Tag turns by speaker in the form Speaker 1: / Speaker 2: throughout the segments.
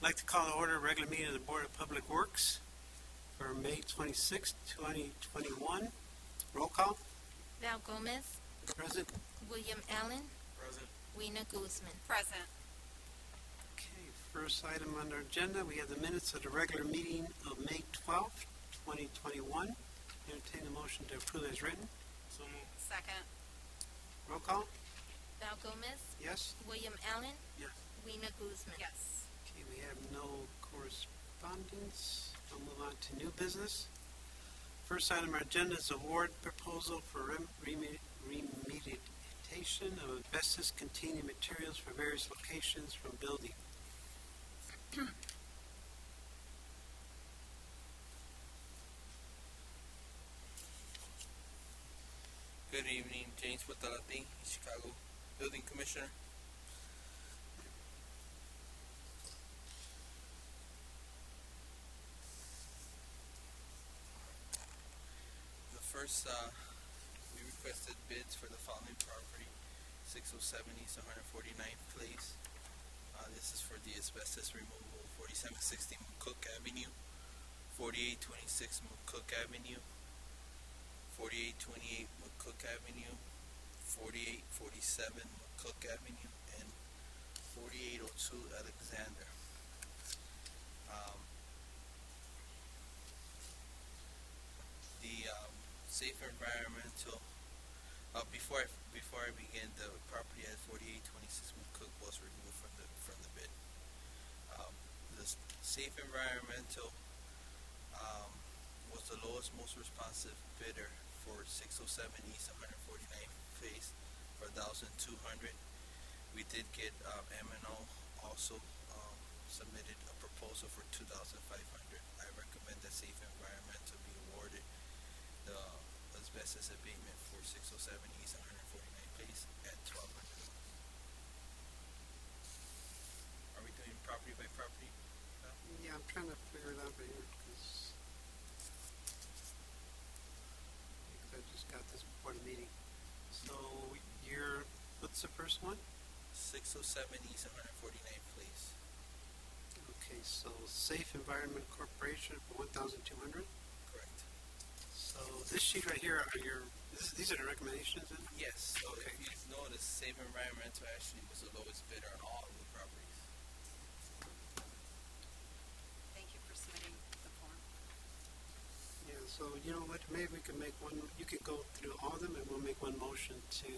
Speaker 1: I'd like to call to order a regular meeting of the Board of Public Works for May 26, 2021. Roll call.
Speaker 2: Val Gomez.
Speaker 1: Present.
Speaker 2: William Allen.
Speaker 1: Present.
Speaker 2: Weena Guzman.
Speaker 3: Present.
Speaker 1: Okay, first item on our agenda, we have the minutes of the regular meeting of May 12th, 2021. Entertain a motion to approve as written.
Speaker 3: So moved. Second.
Speaker 1: Roll call.
Speaker 2: Val Gomez.
Speaker 1: Yes.
Speaker 2: William Allen.
Speaker 1: Yes.
Speaker 2: Weena Guzman.
Speaker 3: Yes.
Speaker 1: Okay, we have no correspondence. We'll move on to new business. First item on our agenda is award proposal for remediation of asbestos containing materials for various locations from building.
Speaker 4: Good evening, James Watalati, Chicago Building Commissioner. First, we requested bids for the following property: 607 East 149th Place. This is for the asbestos removal. 4760 McCook Avenue, 4826 McCook Avenue, 4828 McCook Avenue, 4847 McCook Avenue, and 4802 Alexander. Safe environmental. Before I begin, the property at 4826 McCook was removed from the bid. The safe environmental was the lowest, most responsive bidder for 607 East 149th Place for $1,200. We did get M&O also submitted a proposal for $2,500. I recommend that Safe Environmental be awarded the asbestos abatement for 607 East 149th Place at $1,200. Are we doing property by property?
Speaker 1: Yeah, I'm trying to figure it out right here because I just got this before the meeting. So what's the first one?
Speaker 4: 607 East 149th Place.
Speaker 1: Okay, so Safe Environment Corporation for $1,200.
Speaker 4: Correct.
Speaker 1: So this sheet right here these are the recommendations, isn't it?
Speaker 4: Yes. So if you notice, Safe Environmental actually was the lowest bidder on all of the properties.
Speaker 3: Thank you for submitting the form.
Speaker 1: Yeah, so you know what, maybe we can make one, you can go through all of them and we'll make one motion to,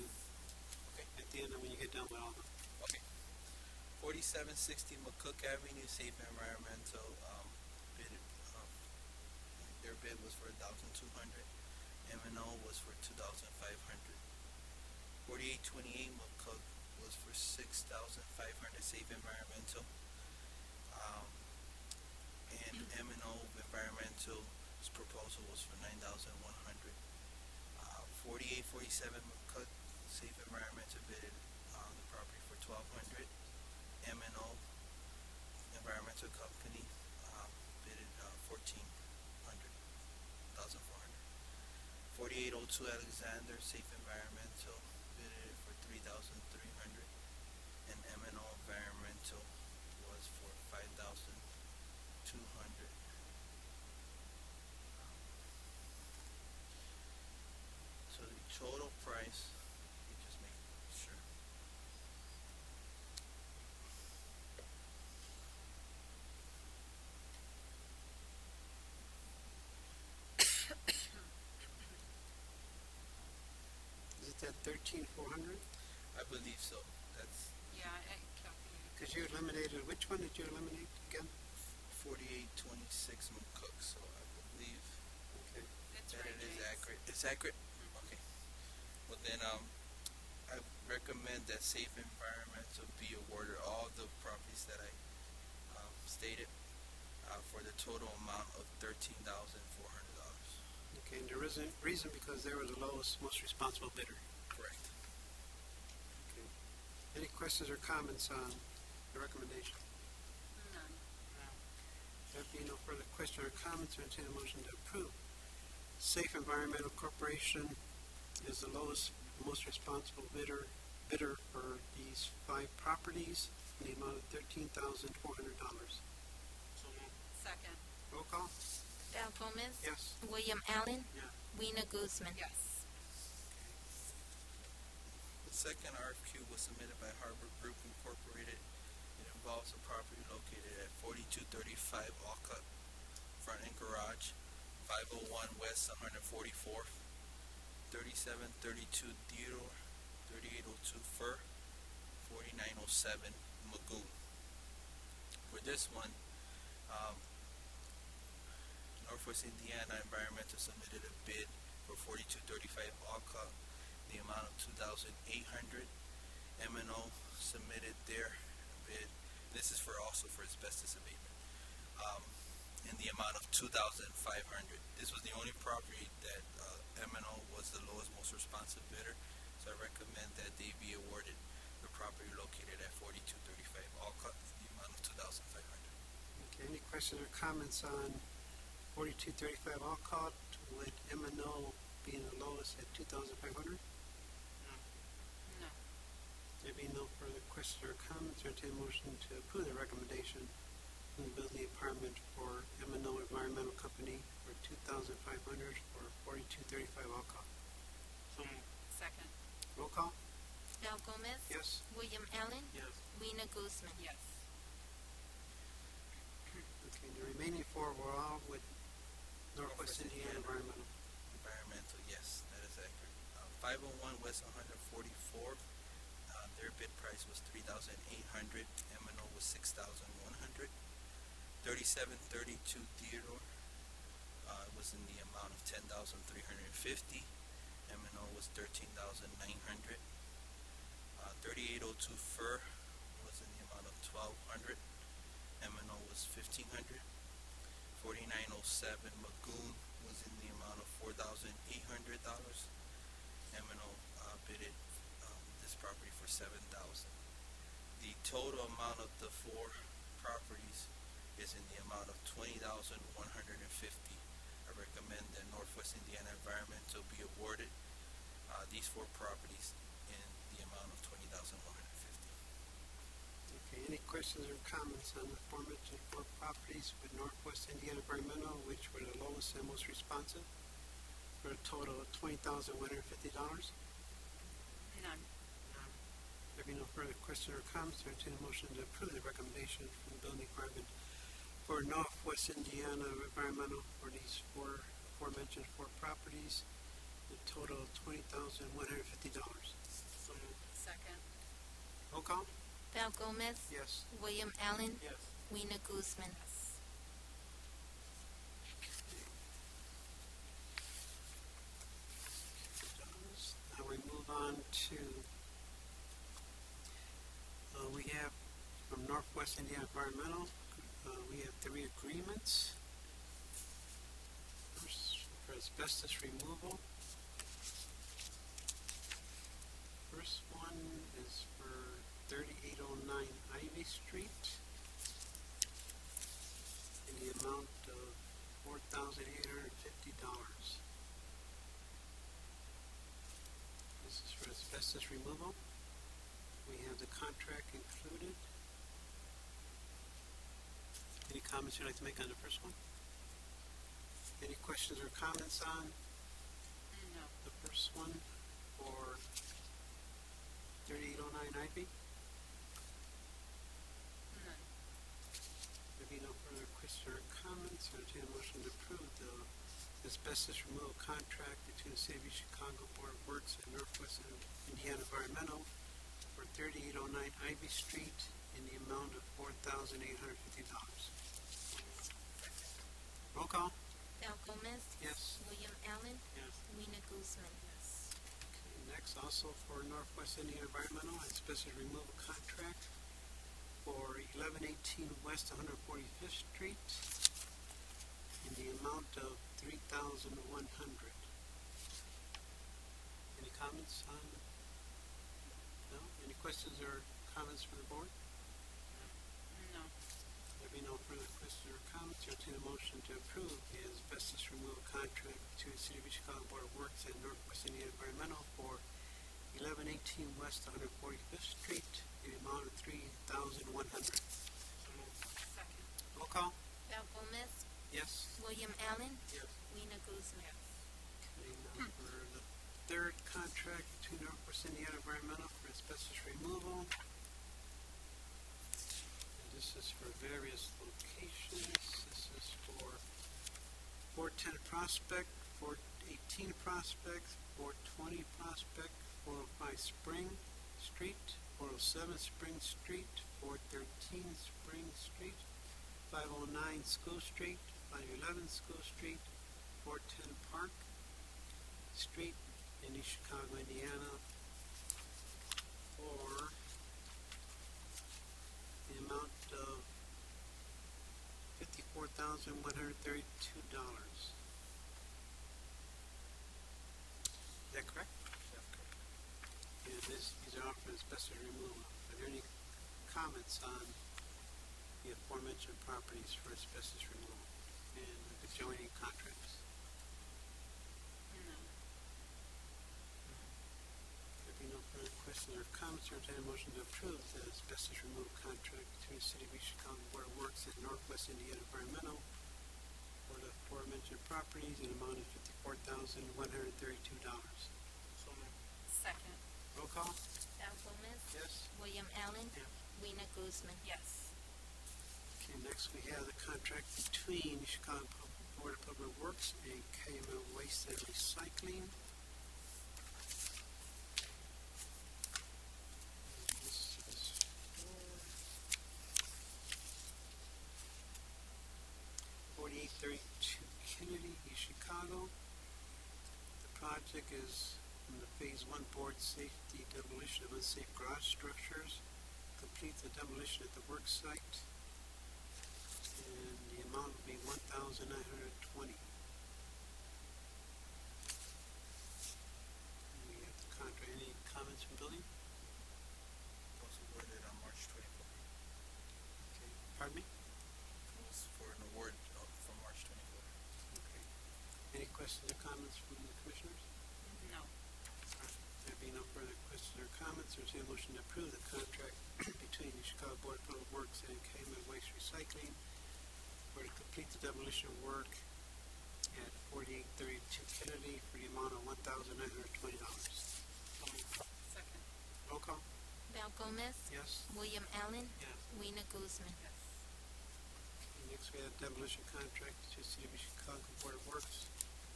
Speaker 1: at the end of when you get done with all of them.
Speaker 4: Okay. 4760 McCook Avenue, Safe Environmental bid. Their bid was for $1,200. M&O was for $2,500. 4828 McCook was for $6,500. Safe Environmental. And M&O Environmental's proposal was for $9,100. 4847 McCook, Safe Environmental bid on the property for $1,200. M&O Environmental Company bidded $1,400. 4802 Alexander, Safe Environmental bidded for $3,300, and M&O Environmental was for $5,200. So the total price, let me just make sure.
Speaker 1: Is it that 13,400?
Speaker 4: I believe so. That's
Speaker 3: Yeah, I calculated.
Speaker 1: Because you eliminated, which one did you eliminate again?
Speaker 4: 4826 McCook, so I believe
Speaker 1: Okay.
Speaker 3: It's
Speaker 4: that
Speaker 3: right,
Speaker 4: it is
Speaker 3: James.
Speaker 4: accurate. It's accurate? Okay. Well then, I recommend that Safe Environmental be awarded all the properties that I stated for the total amount of $13,400.
Speaker 1: Okay, and the reason because they were the lowest, most responsible bidder.
Speaker 4: Correct.
Speaker 1: Okay. Any questions or comments on the recommendation?
Speaker 3: None.
Speaker 1: There being no further question or comments, I entertain a motion to approve. Safe Environmental Corporation is the lowest, most responsible bidder for these 5 properties in the amount of $13,400. Roll call?
Speaker 2: Val Gomez.
Speaker 1: Yes.
Speaker 2: William Allen.
Speaker 1: Yeah.
Speaker 2: Weena Guzman.
Speaker 3: Yes.
Speaker 4: The second RFQ was submitted by Harbor Group Incorporated. It involves a property located at 4235 Alcott, front and garage, 501 West 144th, 3732 Theodore, 3802 Fur, 4907 Magoon. For this one, Northwest Indiana Environmental submitted a bid for 4235 Alcott, the amount of $2,800. M&O submitted their bid. This is also for asbestos abatement, in the amount of $2,500. This was the only property that M&O was the lowest, most responsive bidder. So I recommend that they be awarded the property located at 4235 Alcott, the amount of $2,500.
Speaker 1: Okay, any questions or comments on 4235 Alcott with M&O being the lowest at 2,500?
Speaker 3: No.
Speaker 1: There being no further questions or comments, entertain a motion to approve the recommendation from the Building Department for M&O Environmental Company for 2,500 for 4235 Alcott.
Speaker 5: So moved.
Speaker 3: Second.
Speaker 1: Roll call?
Speaker 2: Val Gomez.
Speaker 1: Yes.
Speaker 2: William Allen.
Speaker 5: Yes.
Speaker 2: Weena Guzman.
Speaker 3: Yes.
Speaker 1: Okay, the remaining four were all with Northwest Indiana Environmental.
Speaker 4: Environmental, yes, that is accurate. 501 West 144th, their bid price was $3,800. M&O was $6,100. 3732 Theodore was in the amount of $10,350. M&O was $13,900. 3802 Fur was in the amount of $1,200. M&O was $1,500. 4907 Magoon was in the amount of $4,800. M&O bidded this property for $7,000. The total amount of the four properties is in the amount of $20,150. I recommend that Northwest Indiana Environmental be awarded these four properties in the amount of $20,150.
Speaker 1: Okay, any questions or comments on the aforementioned four properties with Northwest Indiana Environmental, which were the lowest and most responsive, for a total of $20,150?
Speaker 3: None.
Speaker 1: There be no further questions or comments, entertain a motion to approve the recommendation from the Building Department for Northwest Indiana Environmental for these aforementioned four properties, a total of $20,150.
Speaker 5: So moved.
Speaker 3: Second.
Speaker 1: Roll call?
Speaker 2: Val Gomez.
Speaker 1: Yes.
Speaker 2: William Allen.
Speaker 5: Yes.
Speaker 2: Weena Guzman.
Speaker 3: Yes.
Speaker 1: Now we move on to, we have from Northwest Indiana Environmental, we have three agreements. First, for asbestos removal. First one is for 3809 Ivy Street in the amount of $4,850. This is for asbestos removal. We have the contract included. Any comments you'd like to make on the first one? Any questions or comments on
Speaker 3: No.
Speaker 1: the first one for 3809 Ivy?
Speaker 3: None.
Speaker 1: There be no further questions or comments, entertain a motion to approve the asbestos removal contract between the City of Chicago Board of Works and Northwest Indiana Environmental for 3809 Ivy Street in the amount of $4,850. Roll call?
Speaker 2: Val Gomez.
Speaker 1: Yes.
Speaker 2: William Allen.
Speaker 5: Yes.
Speaker 2: Weena Guzman.
Speaker 3: Yes.
Speaker 1: Okay, next, also for Northwest Indiana Environmental, asbestos removal contract for 1118 West 145th Street in the amount of $3,100. Any comments on? No? Any questions or comments from the board?
Speaker 3: No.
Speaker 1: There be no further questions or comments, entertain a motion to approve the asbestos removal contract between the City of Chicago Board of Works and Northwest Indiana Environmental for 1118 West 145th Street in the amount of $3,100.
Speaker 5: So moved.
Speaker 3: Second.
Speaker 1: Roll call?
Speaker 2: Val Gomez.
Speaker 1: Yes.
Speaker 2: William Allen.
Speaker 5: Yes.
Speaker 2: Rena Guzman.
Speaker 1: Okay, now for the third contract between Northwest Indiana Environmental for asbestos removal. And this is for various locations. This is for 410 Prospect, 418 Prospect, 420 Prospect, 405 Spring Street, 407 Spring Street, 413 Spring Street, 509 School Street, 511 School Street, 410 Park Street in East Chicago, Indiana, for the amount of $54,132. Is that correct?
Speaker 4: That's correct.
Speaker 1: And these are all for asbestos removal. Are there any comments on the aforementioned properties for asbestos removal and the adjoining contracts?
Speaker 3: No.
Speaker 1: There being no further questions or comments, or entertain a motion to approve the asbestos removal contract between the City of East Chicago Board of Works and Northwest Indiana Environmental for the aforementioned properties in an amount of $54,132.
Speaker 5: So moved.
Speaker 3: Second.
Speaker 1: Roll call?
Speaker 2: Al Gomez.
Speaker 1: Yes.
Speaker 2: William Allen.
Speaker 1: Yes.
Speaker 2: Rena Guzman.
Speaker 3: Yes.
Speaker 1: Okay, next we have the contract between the Chicago Board of Public Works and KML Waste and Recycling. And this is for 4832 Kennedy, East Chicago. The project is from the Phase 1 Board Safety Demolition of Unsafe Garage Structures. Complete the demolition at the work site. And the amount will be $1,920. We have the contract. Any comments from building?
Speaker 4: Was awarded on March 24th.
Speaker 1: Okay. Pardon me?
Speaker 4: Was for an award from March 24th.
Speaker 1: Okay. Any questions or comments from the commissioners?
Speaker 3: No.
Speaker 1: There being no further questions or comments, there's a motion to approve the contract between the Chicago Board of Public Works and KML Waste Recycling for to complete the demolition work at 4832 Kennedy for the amount of $1,920.
Speaker 5: So moved.
Speaker 3: Second.
Speaker 1: Roll call?
Speaker 2: Al Gomez.
Speaker 1: Yes.
Speaker 2: William Allen.
Speaker 5: Yes.
Speaker 2: Rena Guzman.
Speaker 3: Yes.
Speaker 1: And next we have demolition contract to City of Chicago Board of Works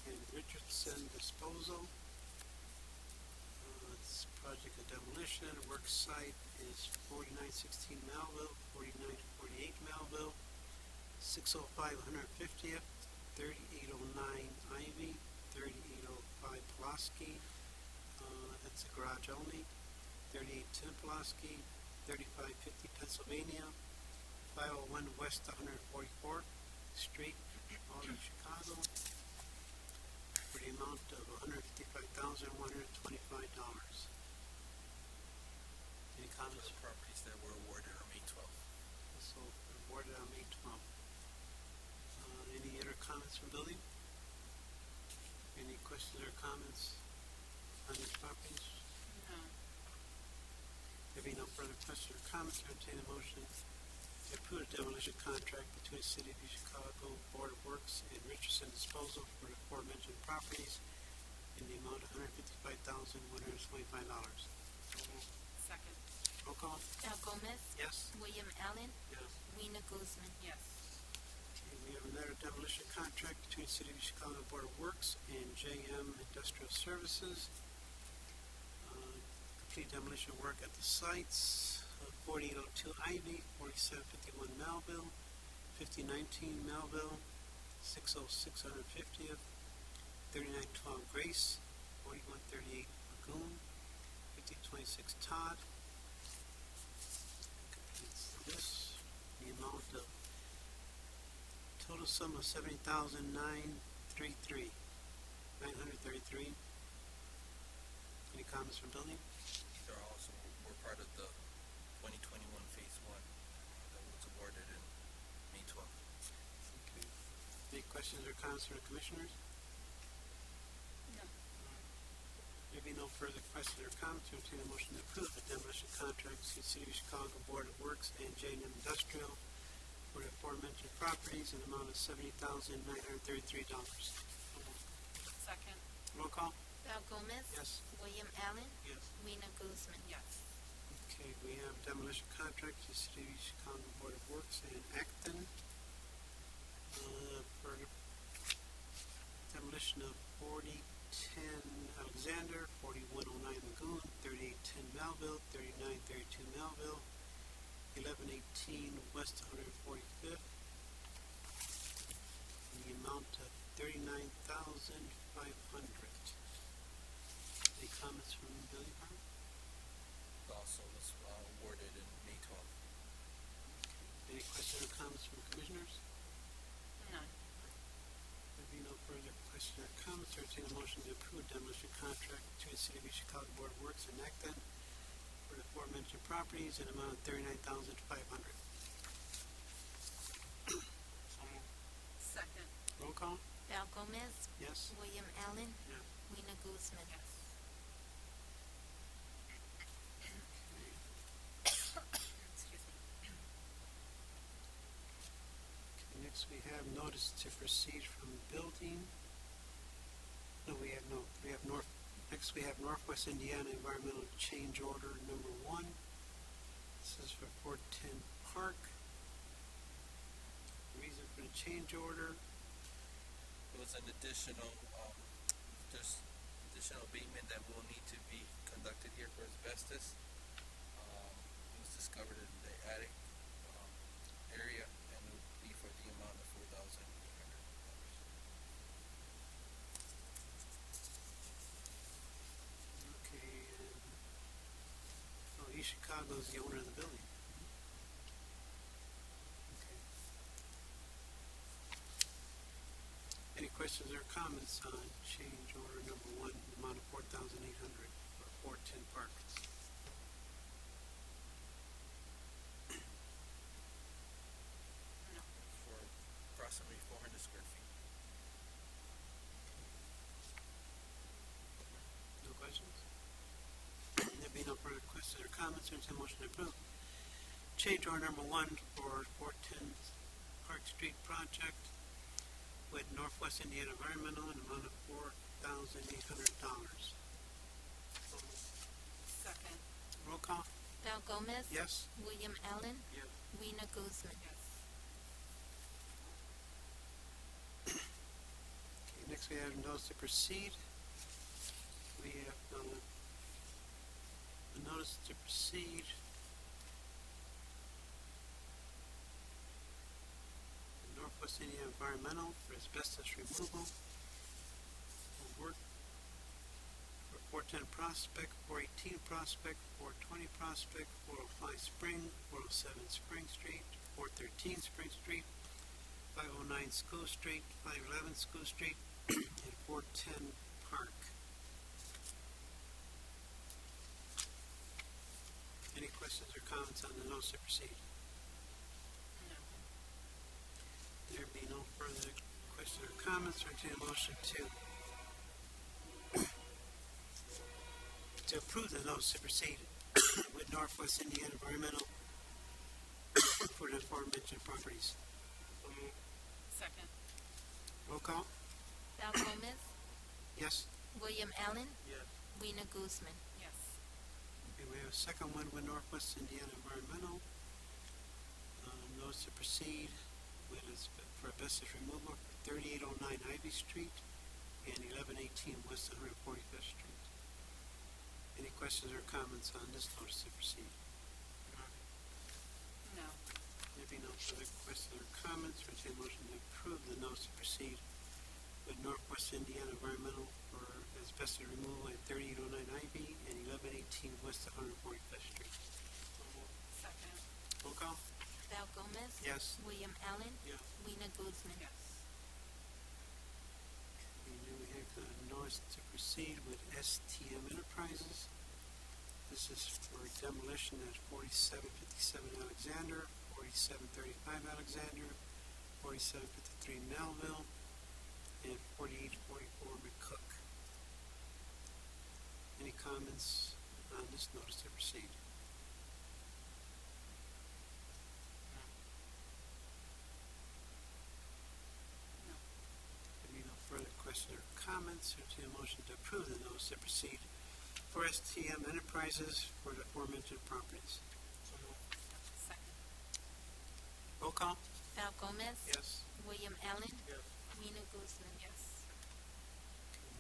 Speaker 1: and Richardson Disposal. It's project of demolition. Work site is 4916 Melville, 4948 Melville, 605 150th, 3809 Ivy, 3805 Pulaski. That's a garage only. 3810 Pulaski, 3550 Pennsylvania, 501 West 144th Street, Alden, Chicago, for the amount of $155,125. Any
Speaker 4: For
Speaker 1: comments?
Speaker 4: the properties that were awarded on May 12th.
Speaker 1: So awarded on May 12th. Any other comments from building? Any questions or comments on these properties?
Speaker 3: No.
Speaker 1: There being no further questions or comments, I entertain a motion to approve a demolition contract between the City of Chicago Board of Works and Richardson Disposal for the aforementioned properties in the amount of $155,125.
Speaker 5: So moved.
Speaker 3: Second.
Speaker 1: Roll call?
Speaker 2: Al Gomez.
Speaker 1: Yes.
Speaker 2: William Allen.
Speaker 5: Yes.
Speaker 2: Rena Guzman.
Speaker 3: Yes.
Speaker 1: Okay, we have another demolition contract between the City of Chicago Board of Works and JM Industrial Services. Complete demolition work at the sites of 4802 Ivy, 4751 Melville, 5019 Melville, 606 150th, 3912 Grace, 4138 Lagoon, 5026 Todd. Completes this, the amount of total sum of $70,933. Any comments from building?
Speaker 4: These are also were part of the 2021 Phase 1 that was awarded in May 12th.
Speaker 1: Okay. Any questions or comments from the commissioners?
Speaker 3: No.
Speaker 1: There be no further questions or comments, to entertain a motion to approve the demolition contract between the City of Chicago Board of Works and J&M Industrial for for the aforementioned properties in the amount of $70,933.
Speaker 3: Second.
Speaker 1: Roll call?
Speaker 2: Val Gomez.
Speaker 1: Yes.
Speaker 2: William Allen.
Speaker 5: Yes.
Speaker 2: Rena Guzman.
Speaker 3: Yes.
Speaker 1: Okay, we have demolition contract to City of Chicago Board of Works and Acton. For demolition of 4010 Alexander, 4109 Lagoon, 3810 Melville, 3932 Melville, 1118 West 145th, in the amount of $39,500. Any comments from the building department?
Speaker 4: Also was awarded in May 12th.
Speaker 1: Any questions or comments from commissioners?
Speaker 3: None.
Speaker 1: There be no further questions or comments, or entertain a motion to approve demolition contract between the City of East Chicago Board of Works and Acton for the aforementioned properties in an amount of $39,500.
Speaker 5: So moved.
Speaker 3: Second.
Speaker 1: Roll call?
Speaker 2: Val Gomez.
Speaker 1: Yes.
Speaker 2: William Allen.
Speaker 5: Yes.
Speaker 2: Rena Guzman.
Speaker 3: Yes. Excuse me.
Speaker 1: Okay, next we have notice to proceed from building. No, we have next we have Northwest Indiana Environmental Change Order number 1. This is for 410 Park. Reason for the change order.
Speaker 4: It was an additional, there's additional abatement that will need to be conducted here for asbestos. It was discovered in the attic area, and it would be for the amount of $4,800.
Speaker 1: Okay, and East Chicago is the owner of the building. Okay. Any questions or comments on change order number 1, the amount of $4,800 for 410 Park?
Speaker 3: No.
Speaker 4: For approximately 400 square feet.
Speaker 1: No questions? There be no further questions or comments, or entertain a motion to approve. Change order number 1 for 410 Park Street project with Northwest Indiana Environmental in an amount of $4,800.
Speaker 5: So moved.
Speaker 3: Second.
Speaker 1: Roll call?
Speaker 2: Val Gomez.
Speaker 1: Yes.
Speaker 2: William Allen.
Speaker 5: Yes.
Speaker 2: Rena Guzman.
Speaker 3: Yes.
Speaker 1: Okay, next we have notice to proceed. We have a notice to proceed. Northwest Indiana Environmental for asbestos removal. Work for 410 Prospect, 418 Prospect, 420 Prospect, 405 Spring, 407 Spring Street, 413 Spring Street, 509 School Street, 511 School Street, and 410 Park. Any questions or comments on the notice to proceed?
Speaker 3: No.
Speaker 1: There be no further questions or comments, or entertain a motion to approve the notice to proceed with Northwest Indiana Environmental for the aforementioned properties.
Speaker 5: So moved.
Speaker 3: Second.
Speaker 1: Roll call?
Speaker 2: Val Gomez.
Speaker 1: Yes.
Speaker 2: William Allen.
Speaker 5: Yes.
Speaker 2: Rena Guzman.
Speaker 3: Yes.
Speaker 1: Okay, we have a second one with Northwest Indiana Environmental. Notice to proceed with for asbestos removal for 3809 Ivy Street and 1118 West 145th Street. Any questions or comments on this notice to proceed?
Speaker 3: No.
Speaker 1: There be no further questions or comments, or entertain a motion to approve the notice to proceed with Northwest Indiana Environmental for asbestos removal at 3809 Ivy and 1118 West 145th Street.
Speaker 5: So moved.
Speaker 3: Second.
Speaker 1: Roll call?
Speaker 2: Val Gomez.
Speaker 1: Yes.
Speaker 2: William Allen.
Speaker 5: Yes.
Speaker 2: Rena Guzman.
Speaker 3: Yes.
Speaker 1: And then we have a notice to proceed with STM Enterprises. This is for demolition at 4757 Alexander, 4735 Alexander, 4753 Melville, and 4844 McCook. Any comments on this notice to proceed? questions or comments, entertain a motion to approve the notice to proceed for STM Enterprises for the aforementioned properties.
Speaker 5: So moved.
Speaker 3: Second.
Speaker 1: Roll call?
Speaker 2: Val Gomez.
Speaker 1: Yes.
Speaker 2: William Allen.
Speaker 5: Yes.
Speaker 2: Rena Guzman.
Speaker 3: Yes.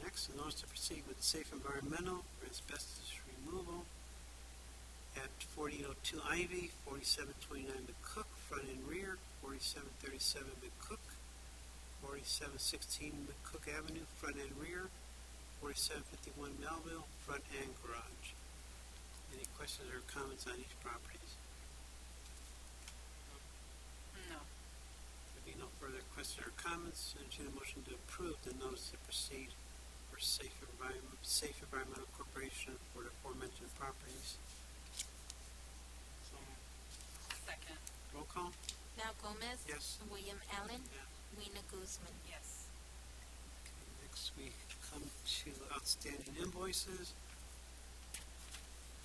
Speaker 1: Next, a notice to proceed with Safe Environmental for asbestos removal at 4802 Ivy, 4729 McCook, front and rear, 4737 McCook, 4716 McCook Avenue, front and rear, 4751 Melville, front and garage. Any questions or comments on these properties?
Speaker 3: No.
Speaker 1: There be no further questions or comments, entertain a motion to approve the notice to proceed for Safe Environmental Corporation for the aforementioned properties.
Speaker 5: So moved.
Speaker 3: Second.
Speaker 1: Roll call?
Speaker 2: Val Gomez.
Speaker 1: Yes.
Speaker 2: William Allen.
Speaker 1: Yes.
Speaker 2: Rena Guzman.
Speaker 3: Yes.
Speaker 1: Next, we come to outstanding invoices.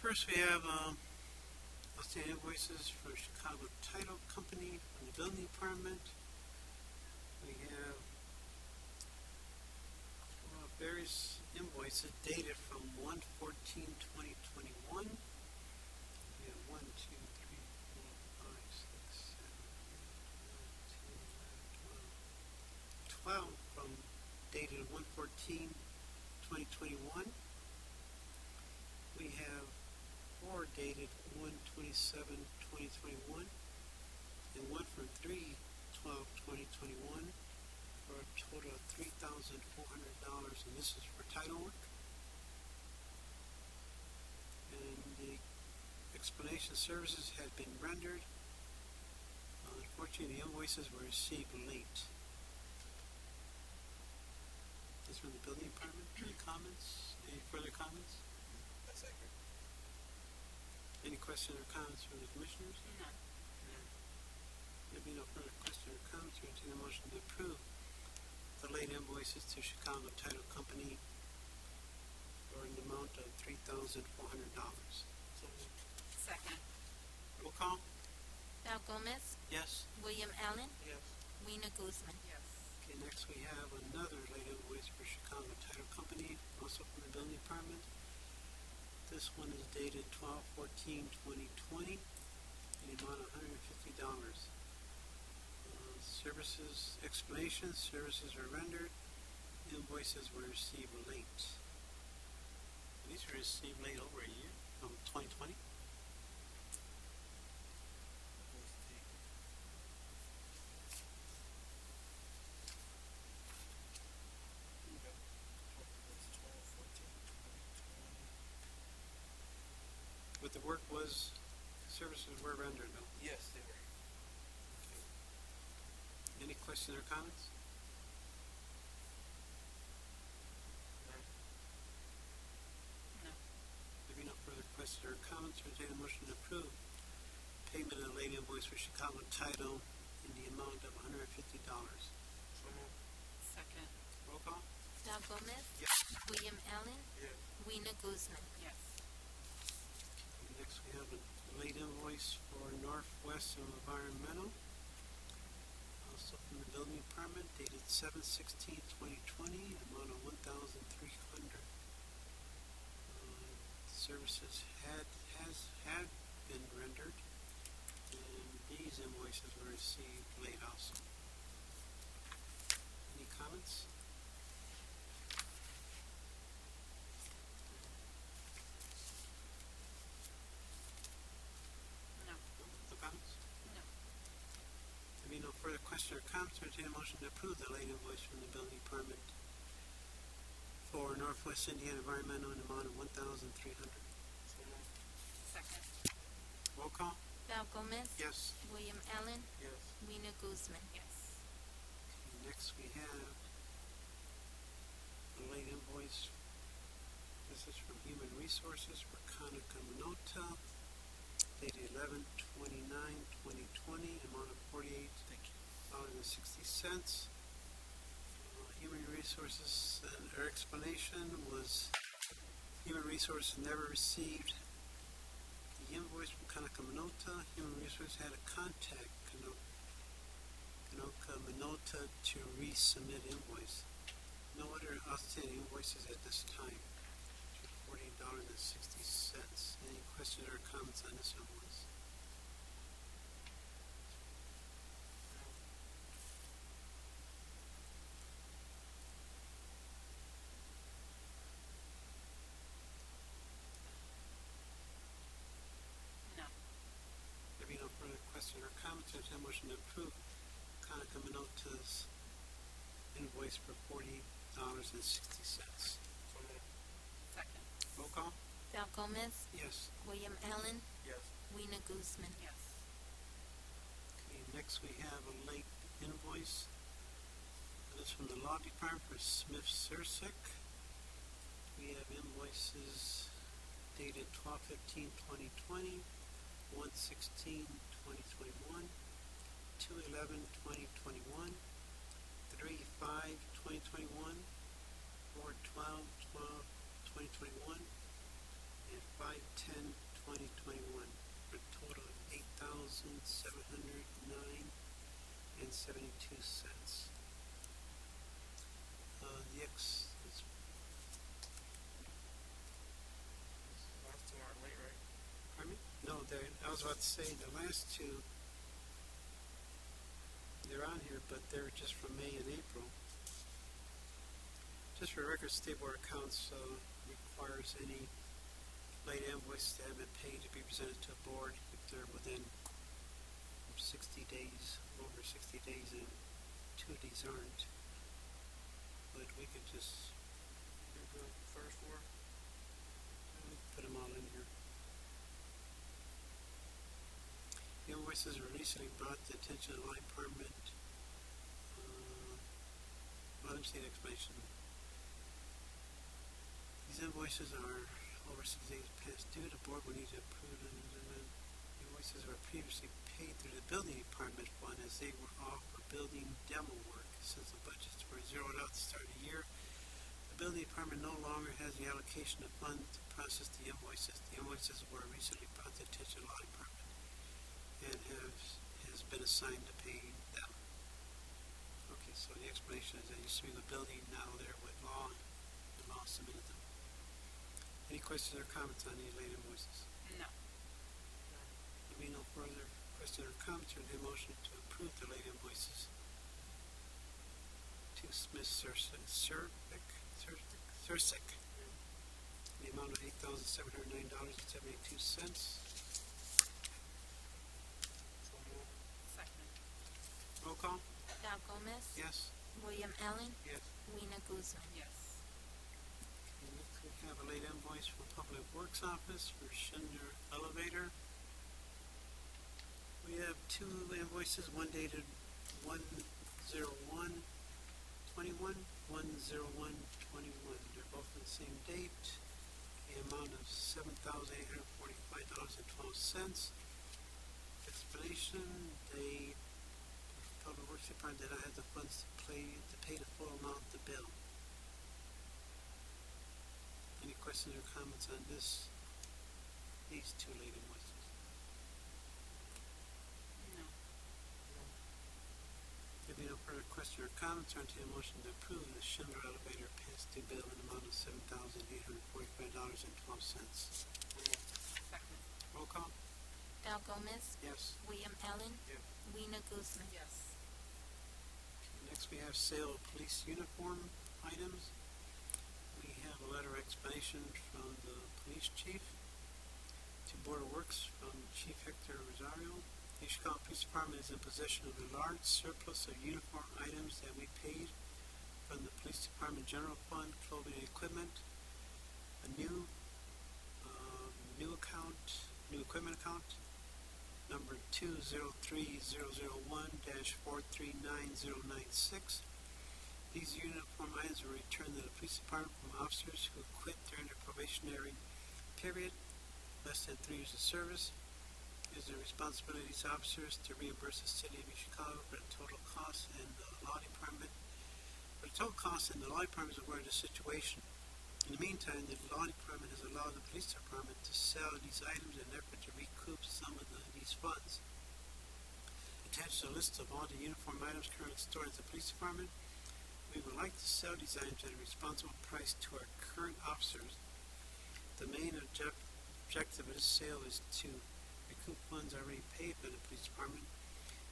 Speaker 1: First, we have outstanding invoices for Chicago Title Company from the Building Department. We have various invoices dated from 1/14/2021. We have 1, 2, 3, 4, 5, 6, 7, 8, 9, 10, 11, 12 from dated 1/14/2021. We have 4 dated 1/27/2021 and 1 from 3/12/2021 for a total of $3,400, and this is for title work. And the explanation services had been rendered. Unfortunately, the invoices were received late. This from the building department. Any comments? Any further comments?
Speaker 4: That's accurate.
Speaker 1: Any questions or comments from the commissioners?
Speaker 3: None.
Speaker 1: There be no further questions or comments, we entertain a motion to approve the late invoices to Chicago Title Company for an amount of $3,400.
Speaker 5: So moved.
Speaker 3: Second.
Speaker 1: Roll call?
Speaker 2: Val Gomez.
Speaker 1: Yes.
Speaker 2: William Allen.
Speaker 5: Yes.
Speaker 2: Rena Guzman.
Speaker 3: Yes.
Speaker 1: Okay, next we have another late invoice for Chicago Title Company, also from the building department. This one is dated 12/14/2020 in the amount of $150. Services explanation, services were rendered, invoices were received late. These were received late over a year, from 2020. But the work was, services were rendered though.
Speaker 4: Yes, they were.
Speaker 1: Any questions or comments?
Speaker 3: No.
Speaker 1: There be no further questions or comments, entertain a motion to approve payment of the late invoice for Chicago Title in the amount of $150.
Speaker 5: So moved.
Speaker 3: Second.
Speaker 1: Roll call?
Speaker 2: Val Gomez.
Speaker 1: Yes.
Speaker 2: William Allen.
Speaker 5: Yes.
Speaker 2: Rena Guzman.
Speaker 3: Yes.
Speaker 1: Next, we have a late invoice for Northwest Environmental, also from the building department, dated 7/16/2020, amount of $1,300. Services had been rendered, and these invoices were received late also. Any comments?
Speaker 3: No.
Speaker 1: No comments?
Speaker 3: No.
Speaker 1: There be no further question or comments, entertain a motion to approve the late invoice from the building department for Northwest Indiana Environmental in the amount of $1,300.
Speaker 5: So moved.
Speaker 3: Second.
Speaker 1: Roll call?
Speaker 2: Val Gomez.
Speaker 1: Yes.
Speaker 2: William Allen.
Speaker 5: Yes.
Speaker 2: Rena Guzman.
Speaker 3: Yes.
Speaker 1: Next we have a late invoice. This is from Human Resources for Kanaka Minota, dated 11/29/2020, amount of $48.60. Human Resources, our explanation was Human Resources never received the invoice from Kanaka Minota. Human Resources had to contact Kanaka Minota to resubmit invoice. No other outstanding invoices at this time, $14.60. Any questions or comments on this invoice?
Speaker 3: No.
Speaker 1: There being no further questions or comments, entertain a motion to approve Conica Minolta's invoice for $40.60.
Speaker 5: So moved.
Speaker 3: Second.
Speaker 1: Roll call?
Speaker 2: Val Gomez,
Speaker 1: Yes.
Speaker 2: William Allen,
Speaker 5: Yes.
Speaker 2: Weena Guzman.
Speaker 3: Yes.
Speaker 1: Okay, next we have a late invoice. This is from the Law Department for Smith Sursik. We have invoices dated 12/15/2020, 1/16/2021, 2/11/2021, 3/5/2021, 4/12/2021, and 5/10/2021, for a total of $8,709.72.
Speaker 5: Last two aren't late, right?
Speaker 1: Pardon me? No, I was about to say, the last two, they're on here, but they're just from May and April. Just for record, State Board of Accounts requires any late invoices that have been paid to be presented to a board if they're within 60 days, over 60 days, and 2 of these aren't. But we could just
Speaker 5: You're good. First four?
Speaker 1: put them all in here. The invoices were recently brought to the attention of the Law Department. Let me see the explanation. These invoices are over 6 days past due. The board will need to approve them. The invoices were previously paid through the building department fund as they were off for building demo work. Since the budgets were zeroed out at the start of the year, the building department no longer has the allocation of funds to process the invoices. The invoices were recently brought to the attention of the Law Department and has been assigned to pay them. Okay, so the explanation is that used to be the building, now they're with law, and law submitted them. Any questions or comments on these late invoices?
Speaker 3: No.
Speaker 1: There being no further questions or comments, or the motion to approve the late invoices to Smith Sursik, the amount of $8,709.72.
Speaker 5: So moved.
Speaker 3: Second.
Speaker 1: Roll call?
Speaker 2: Val Gomez,
Speaker 1: Yes.
Speaker 2: William Allen,
Speaker 5: Yes.
Speaker 2: Weena Guzman.
Speaker 3: Yes.
Speaker 1: Okay, next we have a late invoice from Public Works Office for Schindler Elevator. We have two invoices, one dated 1/01/21, 1/01/21. They're both on the same date. The amount of $7,845.12. Explanation: the Public Works Department did not have the funds to pay the full amount of the bill. Any questions or comments on these two late invoices?
Speaker 3: No.
Speaker 1: There be no further question or comments, or entertain a motion to approve the Schindler Elevator past due bill in the amount of $7,845.12.
Speaker 3: Second.
Speaker 1: Roll call?
Speaker 2: Val Gomez,
Speaker 1: Yes.
Speaker 2: William Allen,
Speaker 5: Yes.
Speaker 2: Weena Guzman.
Speaker 3: Yes.
Speaker 1: Next we have sale of police uniform items. We have a letter of explanation from the police chief to Board of Works from Chief Hector Rosario. The Chicago Police Department is in possession of a large surplus of uniform items that we paid from the Police Department General Fund, clothing and equipment. A new equipment account, number 203-001-439096. These uniform items were returned to the police department from officers who quit during their probationary period, less than 3 years of service. It is the responsibility of these officers to reimburse the city of Chicago for the total cost, and the law department is aware of the situation. In the meantime, the law department has allowed the police department to sell these items in an effort to recoup some of these funds. Attached to a list of all the uniform items currently stored at the police department, We would like to sell these items at a responsible price to our current officers. The main objective of this sale is to recoup funds already paid by the police department.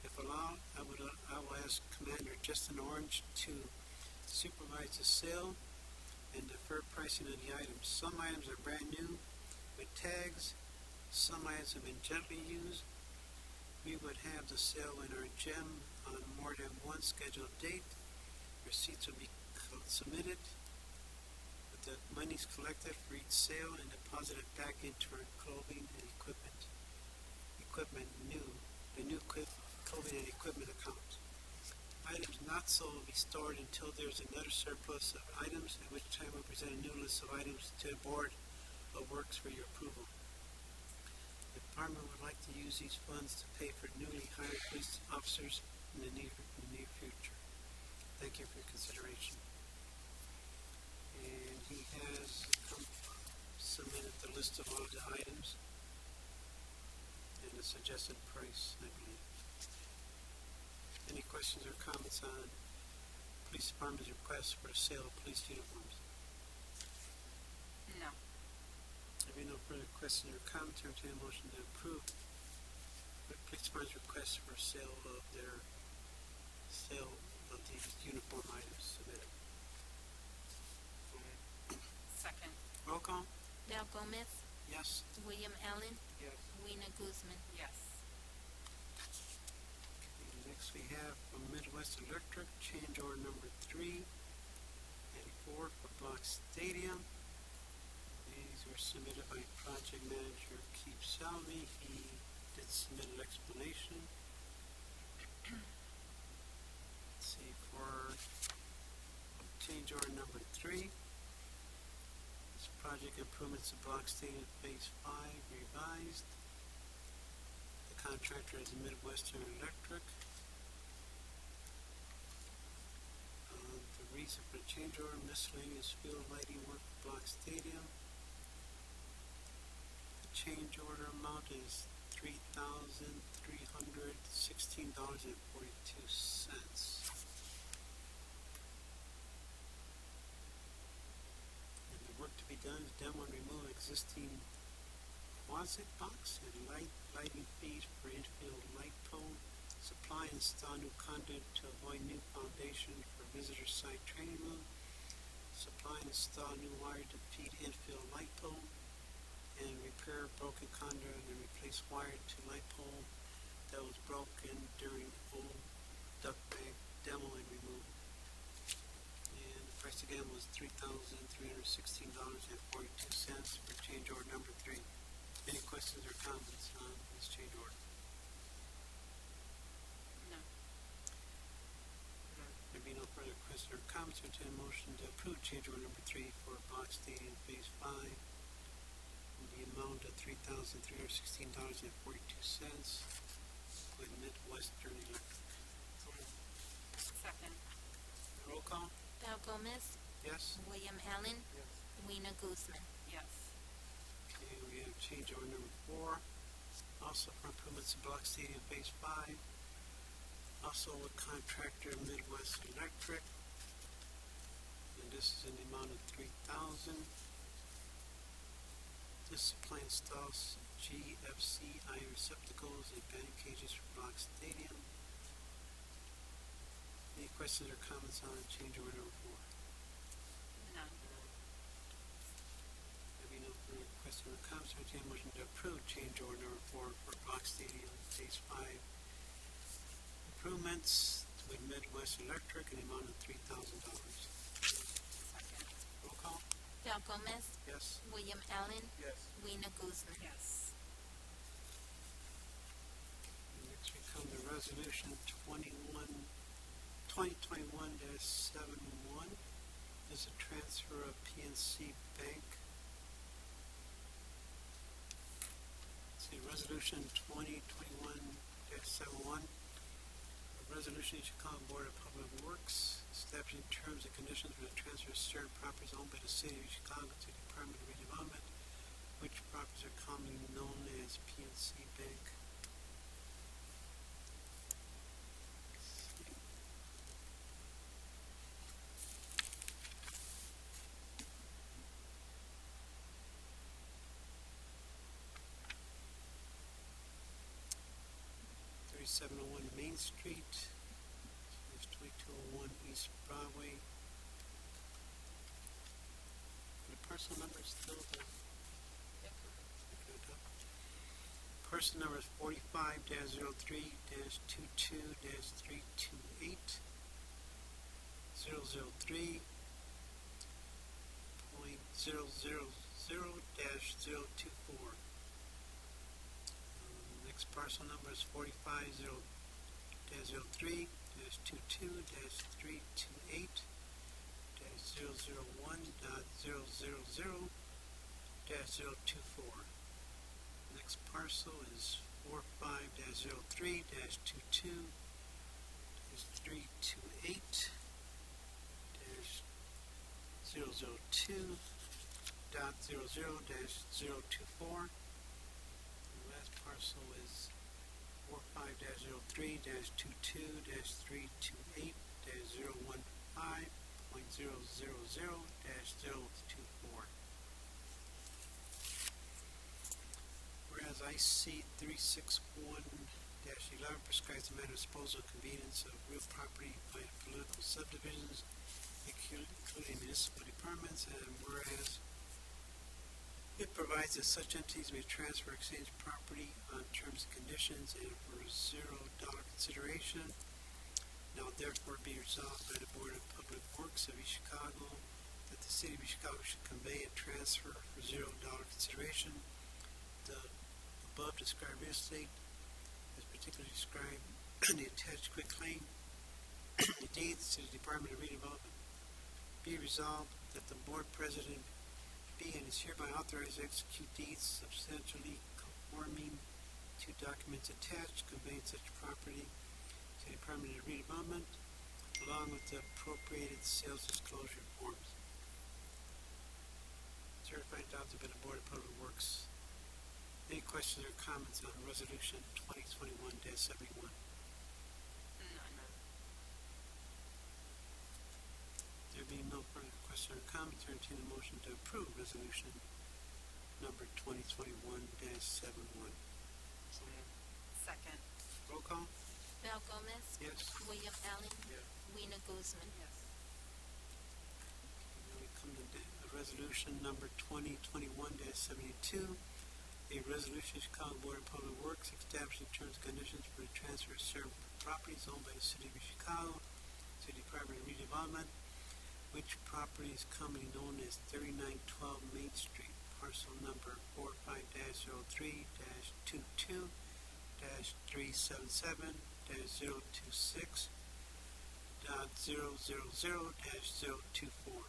Speaker 1: If allowed, I will ask Commander Justin Orange to supervise the sale and defer pricing of the items. Some items are brand new with tags. Some items have been gently used. We would have the sale in our gym on more than one scheduled date. Receipts will be submitted with the monies collected for each sale and deposited back into our clothing and equipment clothing and equipment account. Items not sold will be stored until there's another surplus of items, at which time we'll present a new list of items to the Board of Works for your approval. The department would like to use these funds to pay for newly hired police officers in the near future. Thank you for your consideration. And he has submitted the list of all of the items and the suggested price, I believe. Any questions or comments on police department's request for the sale of police uniforms?
Speaker 3: No.
Speaker 1: There being no further questions or comments, I entertain a motion to approve the police department's request for sale of these uniform items submitted.
Speaker 5: So moved.
Speaker 3: Second.
Speaker 1: Roll call?
Speaker 2: Del Gomez,
Speaker 1: Yes.
Speaker 2: William Allen,
Speaker 5: Yes.
Speaker 2: Weena Guzman.
Speaker 3: Yes.
Speaker 1: Okay, next we have from Midwest Electric, change order number 384 for Block Stadium. These were submitted by project manager Keith Salvi. He did submit an explanation. Let's see, for change order number 3. This project improvements to Block Stadium Phase 5 revised. The contractor is Midwestern Electric. The reason for the change order, miscellaneous field lighting work for Block Stadium. The change order amount is $3,316.42. And the work to be done is demo and remove existing closet box and lighting fees for infield light pole. Supply and install new conduit to avoid new foundation for visitor site training room. Supply and install new wire to feed infield light pole. And repair broken conduit and replace wire to light pole that was broken during old duct bank demo and removal. And the price again was $3,316.42 for change order number 3. Any questions or comments on this change order?
Speaker 3: No.
Speaker 1: There be no further questions or comments, I entertain a motion to approve change order number 3 for Block Stadium Phase 5 in the amount of $3,316.42 with Midwestern Electric.
Speaker 5: So moved.
Speaker 3: Second.
Speaker 1: Roll call?
Speaker 2: Del Gomez,
Speaker 1: Yes.
Speaker 2: William Allen,
Speaker 5: Yes.
Speaker 2: Weena Guzman.
Speaker 3: Yes.
Speaker 1: Okay, we have change order number 4, also for improvements to Block Stadium Phase 5, also with contractor Midwest Electric, and this is in the amount of $3,000. This supply installs GFC iron receptacles and batting cages for Block Stadium. Any questions or comments on change order number 4?
Speaker 3: None.
Speaker 1: There be no further questions or comments, I entertain a motion to approve change order number 4 for Block Stadium Phase 5 improvements with Midwest Electric in the amount of $3,000.
Speaker 3: Second.
Speaker 1: Roll call?
Speaker 2: Del Gomez,
Speaker 1: Yes.
Speaker 2: William Allen,
Speaker 5: Yes.
Speaker 2: Weena Guzman.
Speaker 3: Yes.
Speaker 1: And next we come to resolution 2021-71. This is a transfer of PNC Bank. Let's see, resolution 2021-71. A resolution of Chicago Board of Public Works establishing terms and conditions for the transfer of certain properties owned by the City of Chicago to the Department of Redevelopment, which properties are commonly known as PNC Bank. 2701 Main Street. It's 2201 East Broadway. The parcel number is still the... Parcel number is 45-03-22-328 003.000-024. Next parcel number is 45-03-22-328-001.000-024. Next parcel is 45-03-22-328-002.00-024. The last parcel is 45-03-22-328-015.000-024. Whereas IC 361-11 prescribes the manner of disposal and convenience of real property by political subdivisions, including municipal departments, and whereas it provides that such entities may transfer or exchange property on terms and conditions and for $0 consideration. Now therefore be resolved by the Board of Public Works of East Chicago that the City of East Chicago should convey and transfer for $0 consideration the above described real estate, as particularly described in the attached quitclaim deeds to the Department of Redevelopment. Be resolved that the board president be and is hereby authorized to execute deeds substantially conforming to documents attached conveying such property to the Department of Redevelopment, along with the appropriated sales disclosure forms. Certified adopted by the Board of Public Works. Any questions or comments on Resolution 2021-71?
Speaker 3: None.
Speaker 1: There being no further question or comment, I entertain a motion to approve Resolution number 2021-71.
Speaker 5: So moved.
Speaker 3: Second.
Speaker 1: Roll call?
Speaker 2: Val Gomez.
Speaker 1: Yes.
Speaker 2: William Allen.
Speaker 5: Yes.
Speaker 2: Weena Guzman.
Speaker 3: Yes.
Speaker 1: Now we come to Resolution number 2021-72. A resolution of Chicago Board of Public Works establishing terms and conditions for the transfer of certain properties owned by the City of Chicago to the Department of Redevelopment, which property is commonly known as 3912 Main Street, parcel number 45-03-22-377.026.000-024.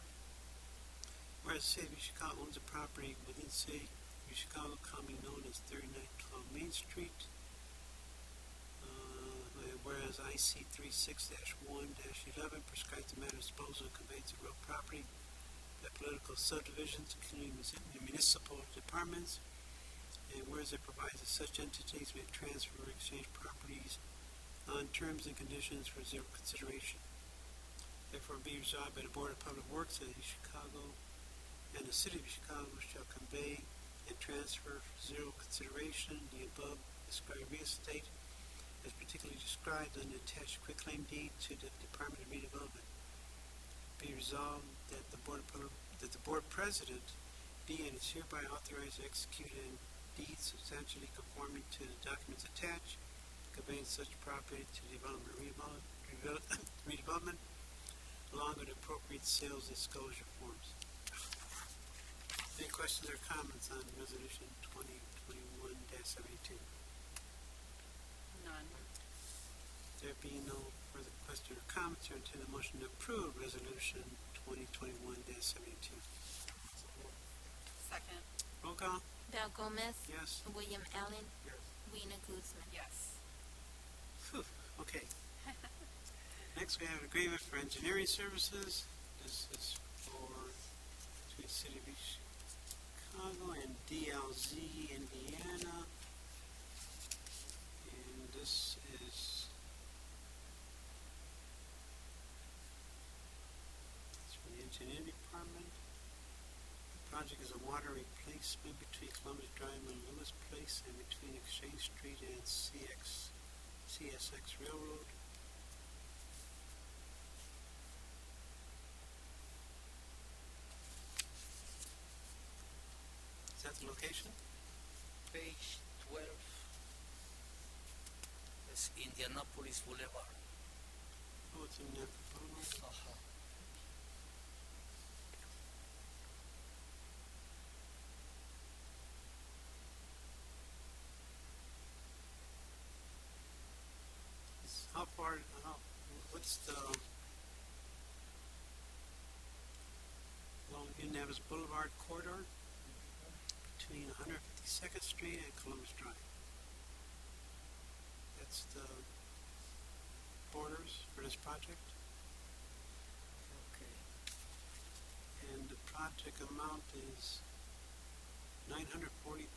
Speaker 1: Whereas the City of Chicago owns a property within the City of Chicago, commonly known as 3912 Main Street. Whereas IC 36-1-11 prescribes the manner of disposal and conveyance of real property by political subdivisions, including municipal departments. And whereas it provides that such entities may transfer or exchange properties on terms and conditions for $0 consideration. Therefore be resolved by the Board of Public Works of Chicago and the City of Chicago shall convey and transfer for $0 consideration the above described real estate as particularly described in the attached quitclaim deed to the Department of Redevelopment. Be resolved that the board president be and is hereby authorized to execute in deeds substantially conforming to the documents attached, conveying such property to the redevelopment, along with appropriate sales disclosure forms. Any questions or comments on Resolution 2021-72?
Speaker 3: None.
Speaker 1: There being no further question or comments, I entertain a motion to approve Resolution 2021-72.
Speaker 5: So moved.
Speaker 3: Second.
Speaker 1: Roll call?
Speaker 2: Val Gomez.
Speaker 1: Yes.
Speaker 2: William Allen.
Speaker 5: Yes.
Speaker 2: Weena Guzman.
Speaker 3: Yes.
Speaker 1: Whew, okay. Next, we have an agreement for engineering services. This is for between City of Chicago and DLZ, Indiana. And this is from the engineering department. The project is a water replacement between Columbus Drive and Lewis Place and between Exchange Street and CX CSX Railroad. Is that the location?
Speaker 6: Page 12 is Indianapolis Boulevard.
Speaker 1: Oh, it's in there. How far, what's the, along Indianapolis Boulevard corridor between 152nd Street and Columbus Drive? That's the borders for this project,
Speaker 6: Okay.
Speaker 1: and the project amount is $940,850.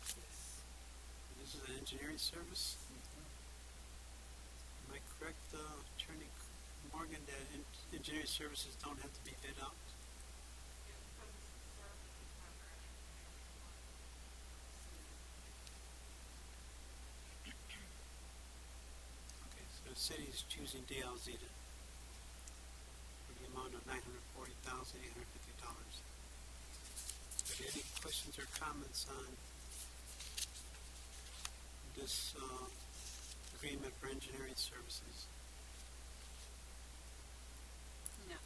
Speaker 6: Yes.
Speaker 1: This is an engineering service. Am I correct, Attorney Morgan, that engineering services don't have to be bid out? Okay, so the city is choosing DLZ to, for the amount of $940,850. Are there any questions or comments on this agreement for engineering services?
Speaker 3: No.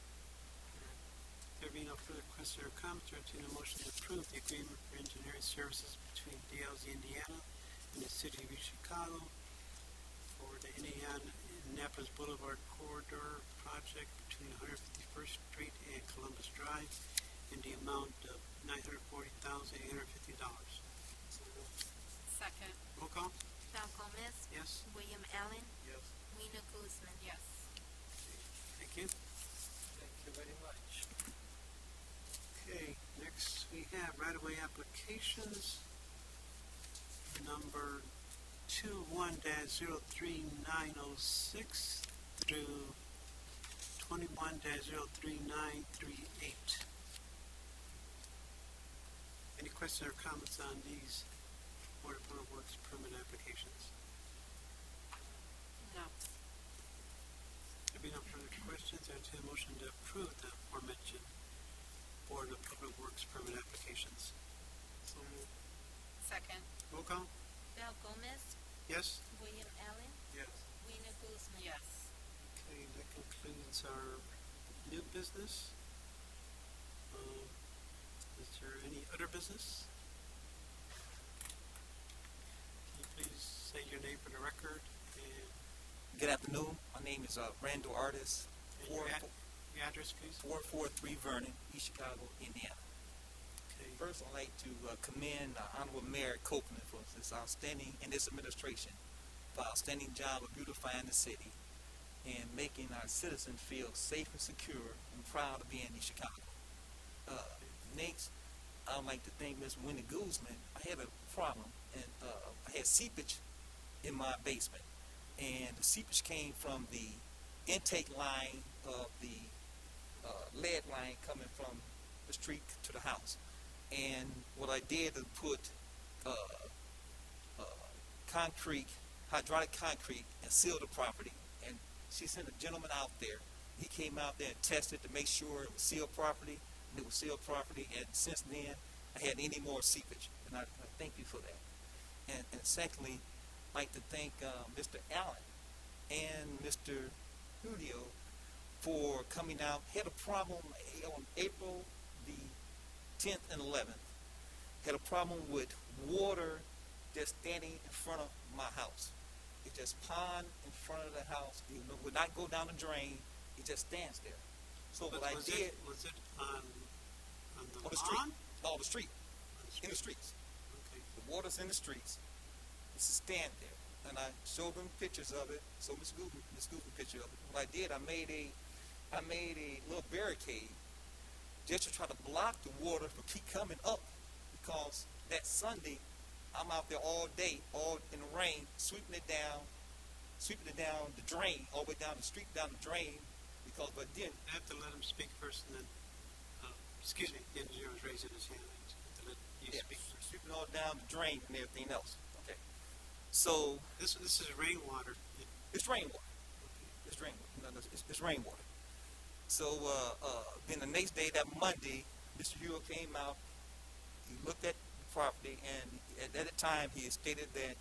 Speaker 1: There being no further questions or comments, I entertain a motion to approve the agreement for engineering services between DLZ Indiana and the City of Chicago for the Indianapolis Boulevard Corridor project between 151st Street and Columbus Drive in the amount of $940,850.
Speaker 3: Second.
Speaker 1: Roll call?
Speaker 2: Val Gomez,
Speaker 1: Yes?
Speaker 2: William Allen,
Speaker 5: Yes.
Speaker 2: Rena Guzman.
Speaker 3: Yes.
Speaker 1: Thank you.
Speaker 6: Thank you very much.
Speaker 1: Okay, next we have right-of-way applications, number 21-03906 through 21-03938. Any questions or comments on these Board of Public Works permit applications?
Speaker 3: No.
Speaker 1: There being no further questions, I entertain a motion to approve the aforementioned Board of Public Works permit applications.
Speaker 5: So moved.
Speaker 3: Second.
Speaker 1: Roll call?
Speaker 2: Val Gomez,
Speaker 1: Yes?
Speaker 2: William Allen,
Speaker 5: Yes.
Speaker 2: Rena Guzman.
Speaker 3: Yes.
Speaker 1: Okay, that concludes our new business. Is there any other business? Can you please say your name for the record and
Speaker 7: Good afternoon. My name is Randall Artis,
Speaker 1: your address, please?
Speaker 7: 443 Vernon, East Chicago, Indiana.
Speaker 1: Okay.
Speaker 7: First, I'd like to commend Honorable Mayor Copeland for his outstanding, and this administration, for outstanding job of beautifying the city and making our citizens feel safe and secure and proud to be in East Chicago. Next, I'd like to thank Ms. Wendy Guzman. I had a problem, and I had seepage in my basement, and the seepage came from the intake line of the lead line coming from the street to the house. And what I did is put concrete, hydraulic concrete, and seal the property. And she sent a gentleman out there. He came out there and tested to make sure it was sealed properly. And it was sealed properly. And since then, I had any more seepage. And I thank you for that. And secondly, I'd like to thank Mr. Allen and Mr. Julio for coming out. Had a problem on April the 10th and 11th. Had a problem with water just standing in front of my house. It just pond in front of the house. It would not go down the drain. It just stands there. So what I did
Speaker 1: Was it on the
Speaker 7: on the street,
Speaker 1: lawn?
Speaker 7: no, the street,
Speaker 1: On the
Speaker 7: in the
Speaker 1: street?
Speaker 7: streets.
Speaker 1: Okay.
Speaker 7: The water's in the streets. It's a stand there. And I showed them pictures of it. So Miss Google picture of it. What I did, I made a little barricade just to try to block the water from keep coming up, because that Sunday I'm out there all day, all in the rain, sweeping it down the drain, all the way down the street, down the drain, because but then
Speaker 1: I have to let him speak first, and then, excuse me, the engineer was raising his hand. I have to let you
Speaker 7: yeah,
Speaker 1: speak first.
Speaker 7: sweeping all down the drain and everything else. Okay. So
Speaker 1: This is rainwater.
Speaker 7: it's rainwater. It's rainwater. No, it's rainwater. So then the next day, that Monday, Mr. Hewell came out. He looked at the property, and at that time, he had stated that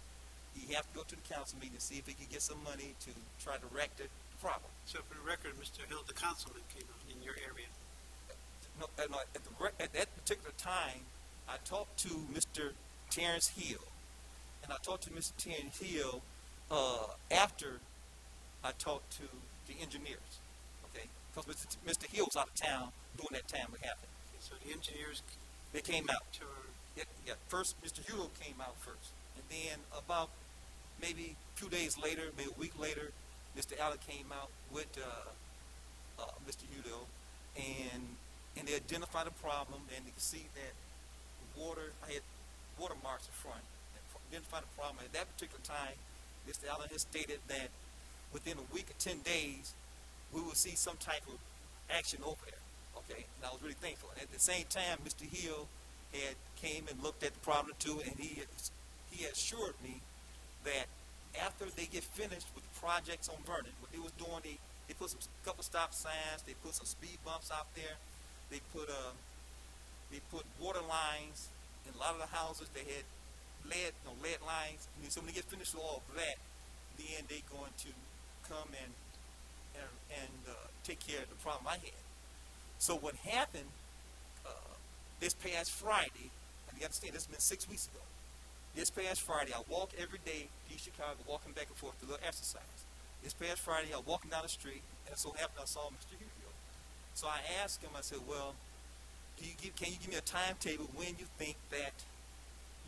Speaker 7: he have to go to the council meeting to see if he could get some money to try to rectify the problem.
Speaker 1: So for the record, Mr. Hill, the councilman came out in your area.
Speaker 7: No, at that particular time, I talked to Mr. Terrence Hill, and I talked to Mr. Terrence Hill after I talked to the engineers, okay? Because Mr. Hill was out of town during that time it happened.
Speaker 1: Okay, so the engineers
Speaker 7: They came out.
Speaker 1: to our,
Speaker 7: Yeah, first, Mr. Hewell came out first. And then about maybe 2 days later, maybe a week later, Mr. Allen came out with Mr. Hewell, and they identified the problem, and you can see that water, I had watermarks in front, and identified the problem. At that particular time, Mr. Allen has stated that within a week or 10 days, we will see some type of action over there, okay? And I was really thankful. And at the same time, Mr. Hill had came and looked at the problem too, and he assured me that after they get finished with the projects on Vernon, what they was doing, they put some couple stop signs, they put some speed bumps out there, they put water lines in a lot of the houses. They had lead lines. And so when they get finished with all of that, then they going to come and take care of the problem I had. So what happened this past Friday, and you understand this has been 6 weeks ago. This past Friday, I walk every day to Chicago, walking back and forth to a little exercise. This past Friday, I was walking down the street, and it so happened I saw Mr. Hughes. So I asked him, I said, well, can you give me a timetable when you think that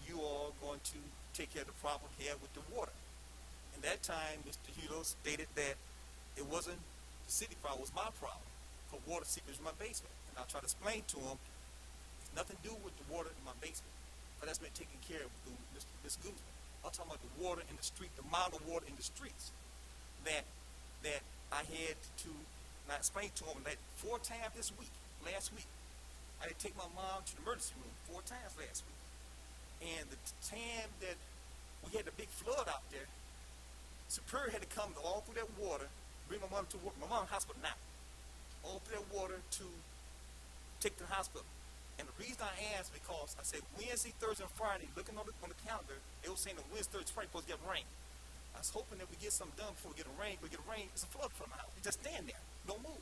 Speaker 7: you are going to take care of the problem here with the water? And that time, Mr. Hughes stated that it wasn't the city problem, it was my problem, for water seepage in my basement. And I tried to explain to him, it's nothing to do with the water in my basement, but that's been taken care of through Ms. Guzman. I'm talking about the water in the street, the amount of water in the streets that I had to, and I explained to him that 4 times last week, I had to take my mom to the emergency room 4 times last week. And the time that we had the big flood out there, Superior had to come all through that water, bring my mom to work. My mom in the hospital now. All through that water to take to the hospital. And the reason I asked, because I said Wednesday, Thursday, and Friday, looking on the calendar, they were saying that Wednesday, Thursday, Friday supposed to get rain. I was hoping that we get something done before we get a rain. If we get a rain, it's a flood from the house. We just stand there, don't move.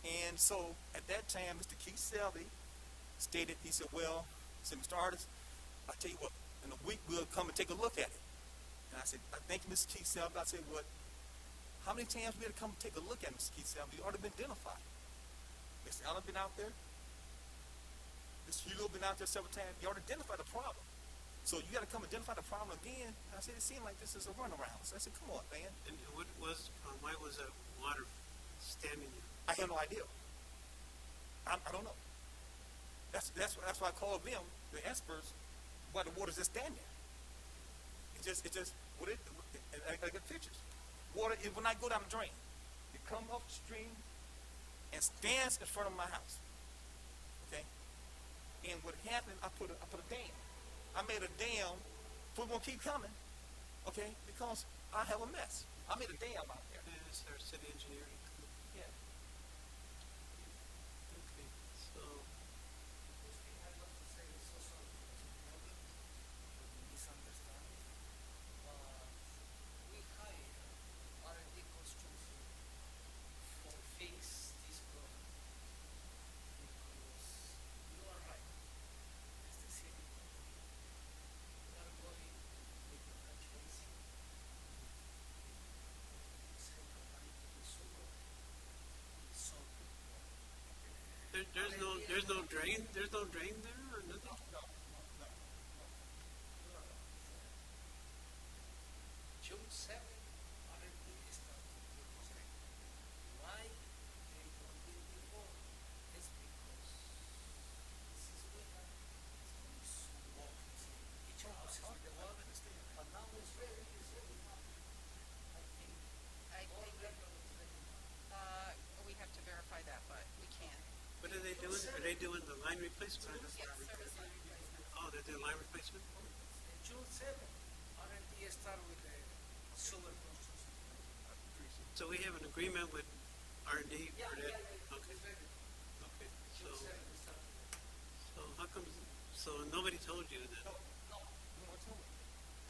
Speaker 7: And so at that time, Mr. Keith Selby stated, he said, well, Mr. Artist, I tell you what, in a week we'll come and take a look at it. And I said, I thank you, Mr. Keith Selby. I said, what? How many times we had to come and take a look at Mr. Keith Selby? You already been identified. Mr. Allen been out there. Mr. Hewell been out there several times. You already identified the problem. So you got to come identify the problem again. And I said, it seemed like this is a runaround. So I said, come on, man.
Speaker 1: and what was, why was the water standing there?
Speaker 7: I have no idea. I don't know. That's why I called them, the experts, why the water's just standing there. I got pictures. Water, it will not go down the drain. It comes off the stream and stands in front of my house. Okay? And what happened, I put a dam. I made a dam, we're going to keep coming, okay, because I have a mess. I made a dam out there.
Speaker 1: Is there a city engineer?
Speaker 7: Yeah.
Speaker 1: Okay, so,
Speaker 6: I'd love to say it's also misunderstanding. We hire R&D construction for fix this problem because you are right. As the city, we are going with the franchising. Send the money to the sewer. Solve the problem.
Speaker 1: there's no drain there or nothing?
Speaker 6: No. June 7, R&D started to construct. Why they don't do it before? It's because this is winter, it's going to walk. Each house is with the water, but now it's ready, I think
Speaker 3: I
Speaker 6: all
Speaker 3: think,
Speaker 6: record is ready.
Speaker 3: we have to verify that, but we can.
Speaker 1: What are they doing? Are they doing the line replacement?
Speaker 3: Yes, service line replacement.
Speaker 1: Oh, they're doing line replacement?
Speaker 6: June 7, R&D get started with the solar construction.
Speaker 1: So we have an agreement with R&D
Speaker 6: Yeah,
Speaker 1: for
Speaker 6: yeah,
Speaker 1: that?
Speaker 6: yeah.
Speaker 1: Okay,
Speaker 6: It's ready.
Speaker 1: okay.
Speaker 6: June 7th, we start.
Speaker 1: So how come, so nobody told you that?
Speaker 6: No, no one told me.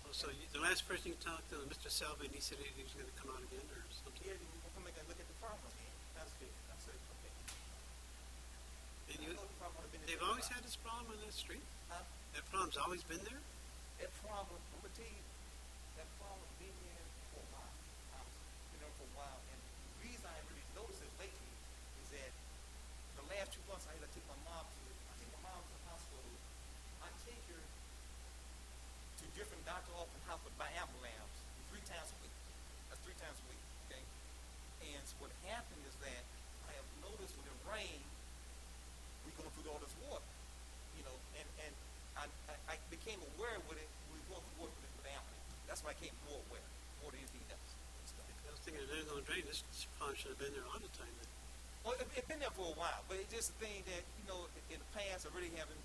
Speaker 1: Oh, so the last person you talked to, Mr. Salvin, he said he was gonna come out again or something?
Speaker 7: Yeah, we'll come back and look at the problem again. That's good. I said, okay.
Speaker 1: And
Speaker 7: I
Speaker 1: you,
Speaker 7: know the problem would have been.
Speaker 1: they've always had this problem on that street?
Speaker 7: Huh?
Speaker 1: That problem's always been there?
Speaker 7: That problem, I'm gonna tell you, that problem been there for a while. Been there for a while, and the reason I really noticed it lately is that the last 2 months I had to take my mom to the hospital. I take her to different doctor office and hospital by ambulance 3 times a week. That's 3 times a week, okay? And so what happened is that I have noticed when it rains, we're going through all this water, you know, and I became aware with it, we were going through water with the ambulance. That's when I became more aware, more than anything else.
Speaker 1: I was thinking they're gonna drain, this pond should have been there all the time then.
Speaker 7: Well, it's been there for a while, but it's just a thing that, you know, in the past I really haven't.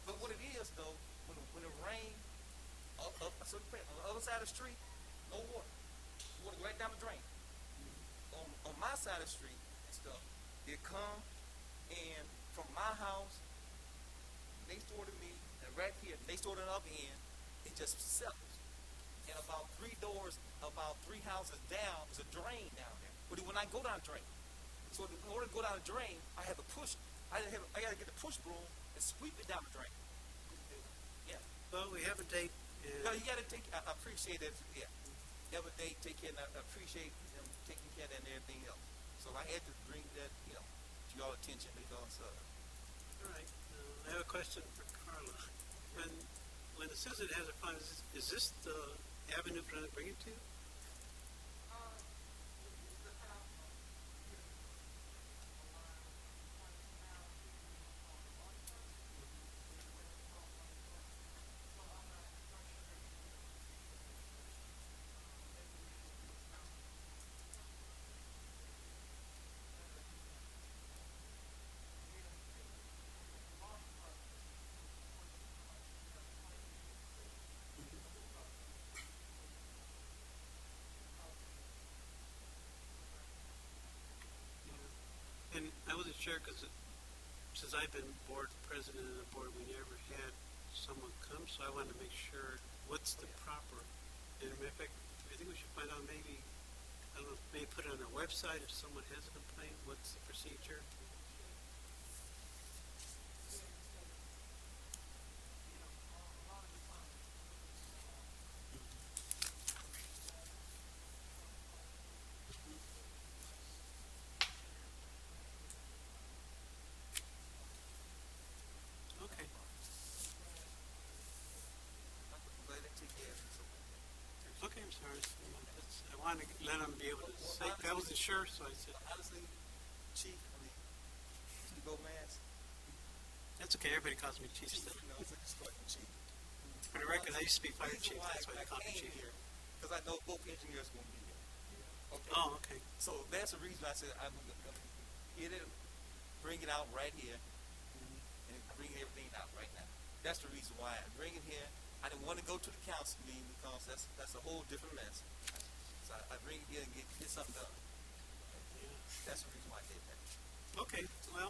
Speaker 7: But what it is, though, when it rains, on the other side of the street, no water. Water go right down the drain. On my side of the street and stuff, it come and from my house, next door to me, and right here, next door to the other end, it just settles. And about 3 doors, about 3 houses down, there's a drain down there. But when I go down the drain, so in order to go down the drain, I have to push. I got to get the push broom and sweep it down the drain. Yeah.
Speaker 1: Well, we have a date
Speaker 7: No,
Speaker 1: and
Speaker 7: you got to take. I appreciate it. Yeah. You have a day, take care, and I appreciate them taking care of that and everything else. So I had to bring that, you know, to your attention because.
Speaker 1: all right, I have a question for Carla. When the citizen has a problem, is this the avenue for them to bring it to? And I wasn't sure because since I've been board president of the board, we never had someone come, so I wanted to make sure what's the proper. And in fact, I think we should find out maybe, I don't know, maybe put it on our website if someone has a complaint, what's the procedure? Okay.
Speaker 7: I'm glad they take care of it. So,
Speaker 1: Okay, I'm sorry. I wanted to let them be able to say, I wasn't sure, so I said,
Speaker 7: honestly, Chief, I mean, you go mask.
Speaker 1: that's okay, everybody calls me chief still.
Speaker 7: You know, it's just like Chief.
Speaker 1: For the record, I used to be fire
Speaker 7: Reason
Speaker 1: chief, that's why they call me
Speaker 7: I came
Speaker 1: chief.
Speaker 7: here, because I know both engineers going to be here. Okay.
Speaker 1: Oh, okay.
Speaker 7: So that's the reason I said I'm going to get it, bring it out right here, and bring everything out right now. That's the reason why I bring it here. I didn't want to go to the council meeting because that's a whole different mess. So I bring it here and get something done. That's the reason why I did that.
Speaker 1: Okay, well,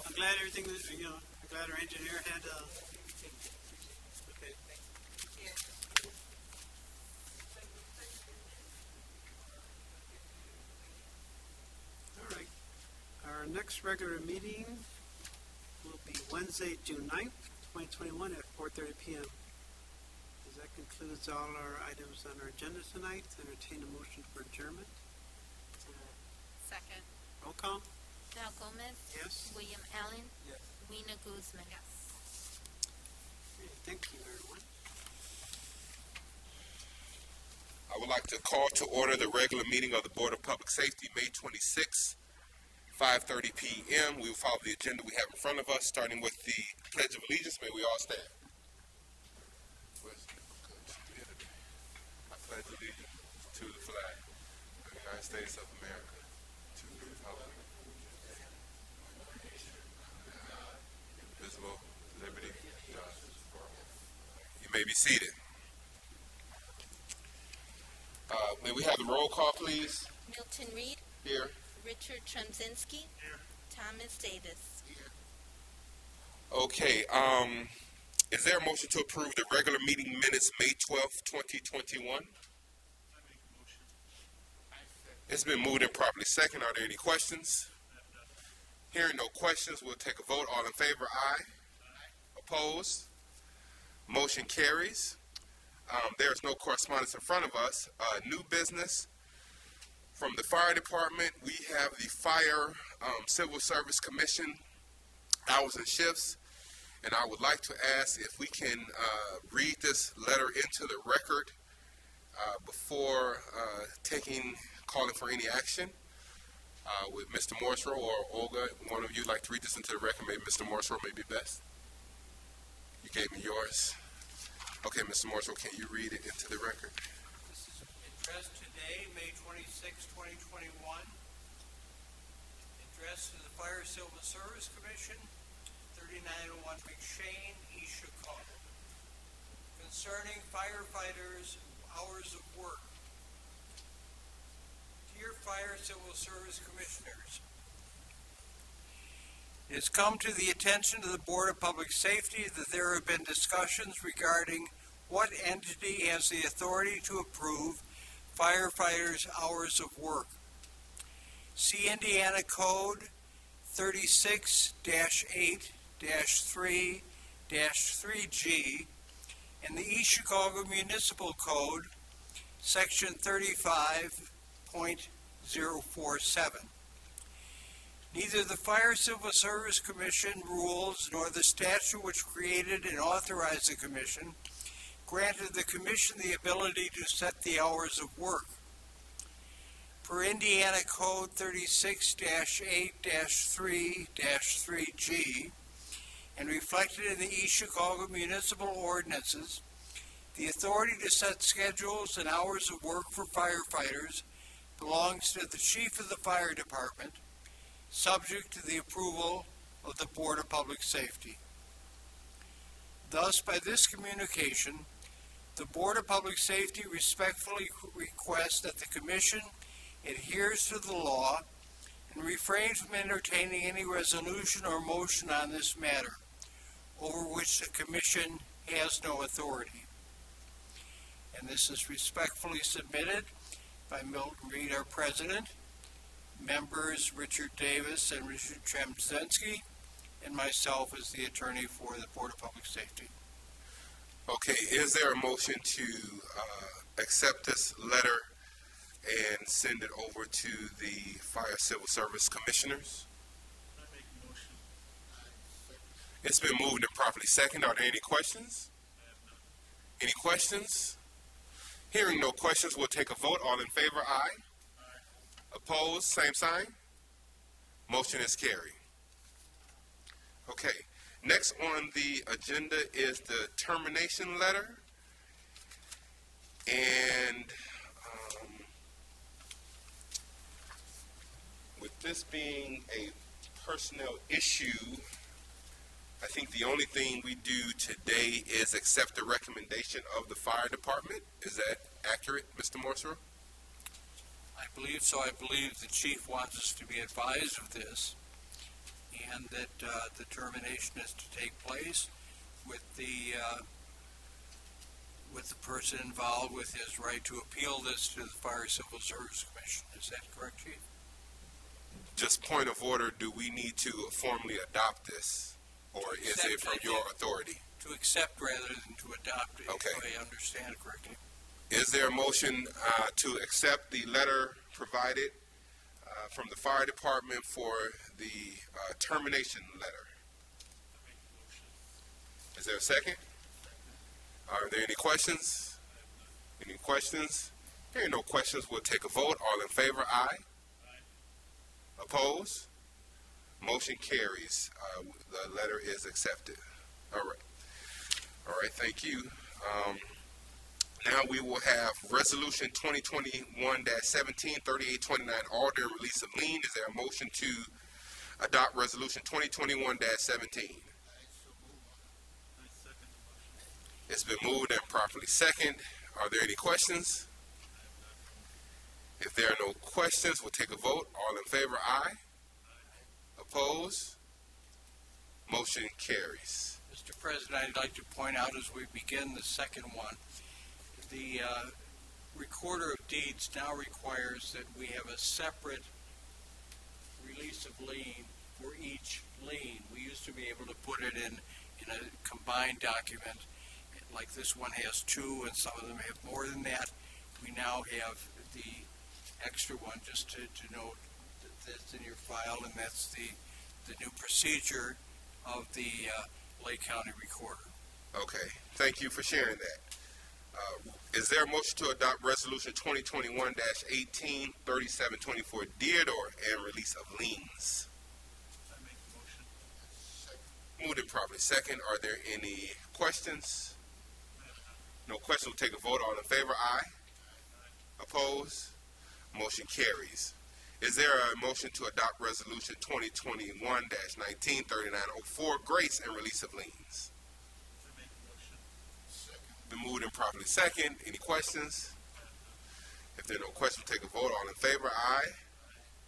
Speaker 1: I'm glad everything, I'm glad our engineer had, okay. All right, our next regular meeting will be Wednesday, June 9th, 2021 at 4:30 p.m. As that concludes all our items on our agenda tonight, entertain a motion for adjournment.
Speaker 3: Second.
Speaker 1: Roll call?
Speaker 2: Val Gomez.
Speaker 1: Yes?
Speaker 2: William Allen.
Speaker 7: Yes.
Speaker 2: Weena Guzman. Yes.
Speaker 1: Okay, thank you, everyone.
Speaker 8: I would like to call to order the regular meeting of the Board of Public Safety, May 26, 5:30 p.m. We will follow the agenda we have in front of us, starting with the Pledge of Allegiance. May we all stand. I pledge allegiance to the flag of the United States of America, to the republic, indivisible, liberty, and justice for all. You may be seated. call, please.
Speaker 2: Milton Reed,
Speaker 8: Here.
Speaker 2: Richard Tremzinski, Thomas Davis.
Speaker 8: Okay, is there a motion to approve the regular meeting minutes, May 12th, 2021?
Speaker 5: I make a motion.
Speaker 8: It's been moved and properly second. Are there any questions? Hearing no questions, we'll take a vote. All in favor, aye. Opposed? Motion carries. There is no correspondence in front of us. New business. From the fire department, we have the Fire Civil Service Commission hours and shifts. And I would like to ask if we can read this letter into the record before calling for any action. With Mr. Morrisroe or Olga, one of you like to read this into the record? Maybe Mr. Morrisroe may be best. You gave me yours. Okay, Mr. Morrisroe, can you read it into the record?
Speaker 9: This is addressed today, May 26, 2021. Addressed to the Fire Civil Service Commission, 3901 McShane, East Chicago. Concerning firefighters' hours of work. Dear Fire Civil Service Commissioners, it has come to the attention of the Board of Public Safety that there have been discussions regarding what entity has the authority to approve firefighters' hours of work. See Indiana Code 36-8-3-3G and the East Chicago Municipal Code, Section 35.047. Neither the Fire Civil Service Commission rules nor the statute which created and authorized the Commission granted the Commission the ability to set the hours of work. Per Indiana Code 36-8-3-3G and reflected in the East Chicago Municipal Ordinances, the authority to set schedules and hours of work for firefighters belongs to the Chief of the Fire Department, subject to the approval of the Board of Public Safety. Thus, by this communication, the Board of Public Safety respectfully requests that the Commission adheres to the law and refrains from entertaining any resolution or motion on this matter, over which the Commission has no authority. And this is respectfully submitted by Milton Reed, our President, members Richard Davis and Richard Tremzinski, and myself as the attorney for the Board of Public Safety.
Speaker 8: Okay, is there a motion to accept this letter and send it over to the Fire Civil Service Commissioners?
Speaker 5: I make a motion.
Speaker 8: It's been moved and properly seconded. Are there any questions?
Speaker 5: I have none.
Speaker 8: Any questions? Hearing no questions, we'll take a vote. All in favor, aye. Opposed, same sign. Motion is carried. Okay, next on the agenda is the termination letter. And with this being a personnel issue, I think the only thing we do today is accept the recommendation of the fire department. Is that accurate, Mr. Morrisroe?
Speaker 9: I believe so. I believe the Chief wants us to be advised of this, and that the termination is to take place with the person involved with his right to appeal this to the Fire Civil Service Commission. Is that correct, Chief?
Speaker 8: Just point of order, do we need to formally adopt this, or is it from your authority?
Speaker 9: To accept rather than to adopt,
Speaker 8: Okay.
Speaker 9: if I understand it correctly.
Speaker 8: Is there a motion to accept the letter provided from the fire department for the termination letter?
Speaker 5: I make a motion.
Speaker 8: Is there a second? Are there any questions? Any questions? Hearing no questions, we'll take a vote. All in favor, aye. Opposed? Motion carries. The letter is accepted. All right. All right, thank you. Now we will have Resolution 2021-17, 3829, order and release of lien. Is there a motion to adopt Resolution 2021-17?
Speaker 5: I second the motion.
Speaker 8: It's been moved and properly second. Are there any questions? If there are no questions, we'll take a vote. All in favor, aye. Opposed? Motion carries.
Speaker 9: Mr. President, I'd like to point out as we begin the second one, the Recorder of Deeds now requires that we have a separate release of lien for each lien. We used to be able to put it in a combined document, like this one has two, and some of them have more than that. We now have the extra one, just to note that that's in your file, and that's the new procedure of the Lake County Recorder.
Speaker 8: Okay, thank you for sharing that. Is there a motion to adopt Resolution 2021-18, 3724, Deodor, and release of liens?
Speaker 5: I make the motion.
Speaker 8: Moved and properly second. Are there any questions? No questions. We'll take a vote. All in favor, aye. Opposed? Motion carries. Is there a motion to adopt Resolution 2021-19, 3904, Grace and release of liens?
Speaker 5: I make the motion.
Speaker 8: Been moved and properly second. Any questions? If there are no questions, we'll take a vote. All in favor, aye.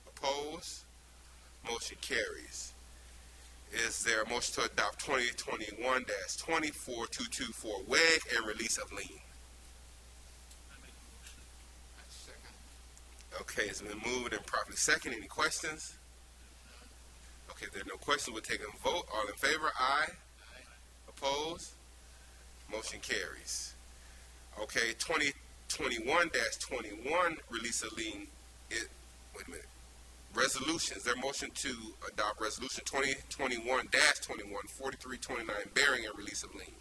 Speaker 8: Opposed? Motion carries. Is there a motion to adopt 2021-24224, WEG and release of lien?
Speaker 5: I make the motion.
Speaker 8: Okay, it's been moved and properly second. Any questions? Okay, if there are no questions, we'll take a vote. All in favor, aye. Opposed? Motion carries. Okay, 2021-21, release of lien. Wait a minute. Resolutions. There a motion to adopt Resolution 2021-21, 4329, bearing and release of lien?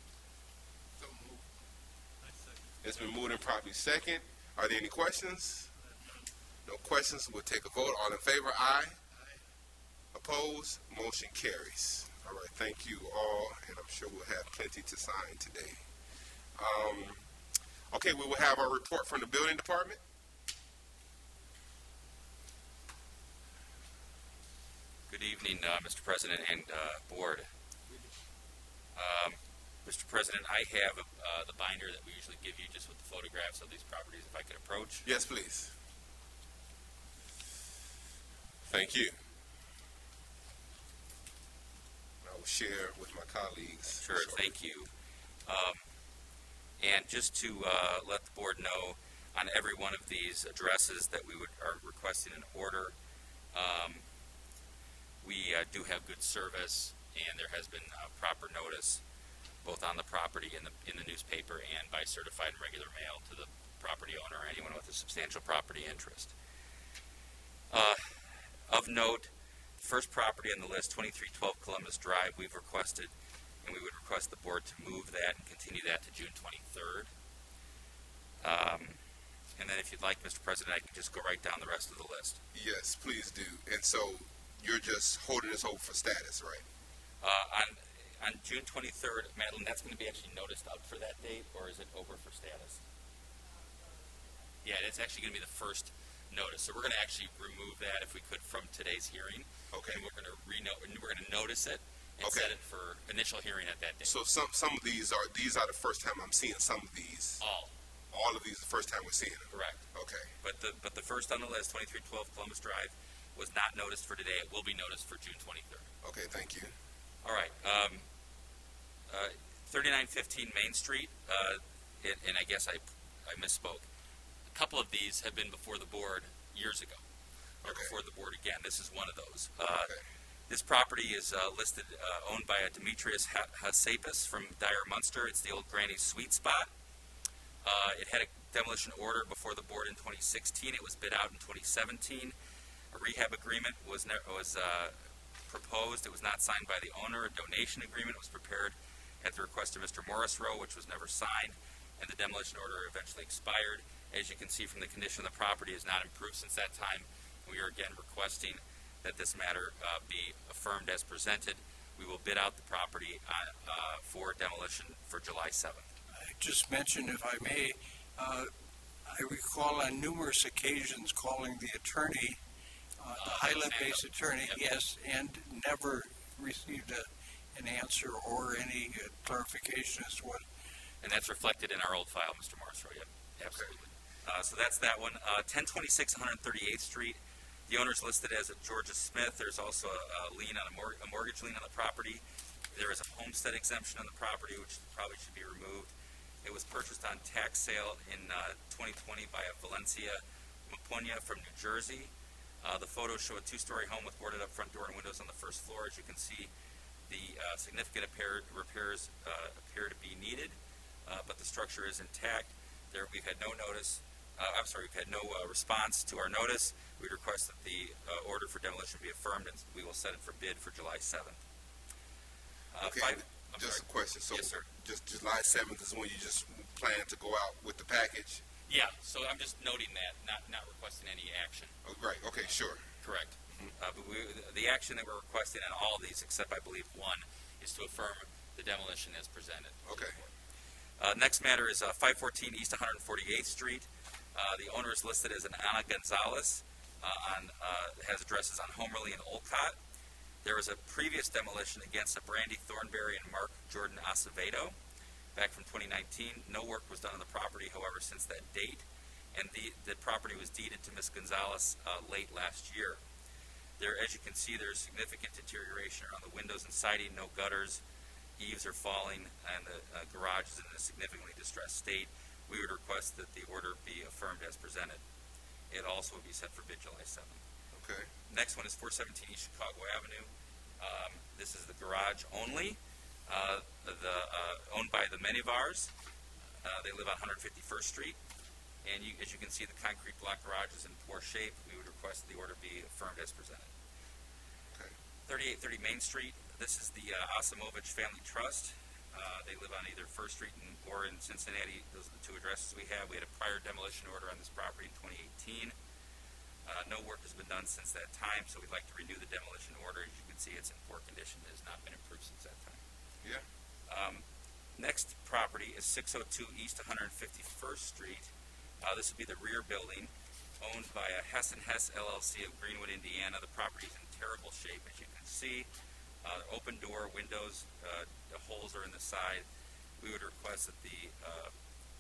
Speaker 5: I second.
Speaker 8: It's been moved and properly second. Are there any questions? No questions. We'll take a vote. All in favor, aye. Opposed? Motion carries. All right, thank you all, and I'm sure we'll have plenty to sign today. Okay, we will have our report from the building department.
Speaker 10: Good evening, Mr. President and Board. Mr. President, I have the binder that we usually give you just with the photographs of these properties, if I could approach.
Speaker 8: Yes, please. Thank you. I will share with my colleagues.
Speaker 10: Sure, thank you. And just to let the Board know, on every one of these addresses that we are requesting an order, we do have good service, and there has been proper notice both on the property in the newspaper and by certified and regular mail to the property owner or anyone with a substantial property interest. Of note, the first property on the list, 2312 Columbus Drive, we've requested, and we would request the Board to move that and continue that to June 23rd. And then if you'd like, Mr. President, I can just go right down the rest of the list.
Speaker 8: Yes, please do. And so you're just holding this over for status, right?
Speaker 10: On June 23rd, Madeline, that's going to be actually noticed out for that date, or is it over for status? Yeah, it's actually going to be the first notice. So we're going to actually remove that, if we could, from today's hearing.
Speaker 8: Okay.
Speaker 10: And we're going to notice it and
Speaker 8: Okay.
Speaker 10: set it for initial hearing at that date.
Speaker 8: So some of these are the first time I'm seeing some of these. All of these the first time we're seeing them.
Speaker 10: Correct.
Speaker 8: Okay.
Speaker 10: But the first on the list, 2312 Columbus Drive, was not noticed for today. It will be noticed for June 23rd.
Speaker 8: Okay, thank you.
Speaker 10: All right. 3915 Main Street, and I guess I misspoke. A couple of these have been before the Board years ago. They're
Speaker 8: Okay.
Speaker 10: before the Board again. This is one of those.
Speaker 8: Okay.
Speaker 10: This property is listed, owned by a Demetrius Hasapis from Dyer, Munster. It's the old Granny Sweet Spot. It had a demolition order before the Board in 2016. It was bid out in 2017. A rehab agreement was proposed. It was not signed by the owner. A donation agreement was prepared at the request of Mr. Morris Rowe, which was never signed, and the demolition order eventually expired. As you can see from the condition of the property, has not improved since that time. We are again requesting that this matter be affirmed as presented. We will bid out the property for demolition for July 7th.
Speaker 9: I just mentioned, if I may, I recall on numerous occasions calling the attorney, the Highland-based attorney,
Speaker 10: Yep.
Speaker 9: yes, and never received an answer or any clarification as to what.
Speaker 10: And that's reflected in our old file, Mr. Morris Rowe. Yep, absolutely. So that's that one. 1026 138th Street. The owner's listed as a Georgia Smith. There's also a lien on a mortgage lien on the property. There is a homestead exemption on the property, which probably should be removed. It was purchased on tax sale in 2020 by a Valencia Mapunia from New Jersey. The photos show a two-story home with boarded up front door and windows on the first floor. As you can see, the significant repairs appear to be needed, but the structure is intact. We've had no notice. We've had no response to our notice. We request that the order for demolition be affirmed, and we will set it for bid for July 7th.
Speaker 8: Okay, just a question. So,
Speaker 10: yes, sir.
Speaker 8: Just July 7th is when you just plan to go out with the package?
Speaker 10: Yeah, so I'm just noting that, not requesting any action.
Speaker 8: Oh, right. Okay, sure.
Speaker 10: Correct. But the action that we're requesting on all of these, except I believe one, is to affirm the demolition as presented.
Speaker 8: Okay.
Speaker 10: Next matter is 514 East 148th Street. The owner is listed as an Ana Gonzalez, has addresses on Homerly and Olcott. There was a previous demolition against a Brandy Thornberry and Mark Jordan Acevedo back from 2019. No work was done on the property, however, since that date, and the property was deeded to Ms. Gonzalez late last year. There, as you can see, there's significant deterioration around the windows and siding, no gutters, eaves are falling, and the garage is in a significantly distressed state. We would request that the order be affirmed as presented. It also would be set for bid July 7th.
Speaker 8: Okay.
Speaker 10: Next one is 417 East Chicago Avenue. This is the garage only, owned by the Menivars. They live on 151st Street. And as you can see, the concrete block garage is in poor shape. We would request the order be affirmed as presented.
Speaker 8: Okay.
Speaker 10: 3830 Main Street. This is the Asimovich Family Trust. They live on either First Street or in Cincinnati. Those are the two addresses we have. We had a prior demolition order on this property in 2018. No work has been done since that time, so we'd like to renew the demolition order. As you can see, it's in poor condition. It has not been improved since that time.
Speaker 8: Yeah.
Speaker 10: Next property is 602 East 151st Street. This would be the rear building, owned by a Hess & Hess LLC of Greenwood, Indiana. The property is in terrible shape, as you can see. Open door, windows, the holes are in the side. We would request that the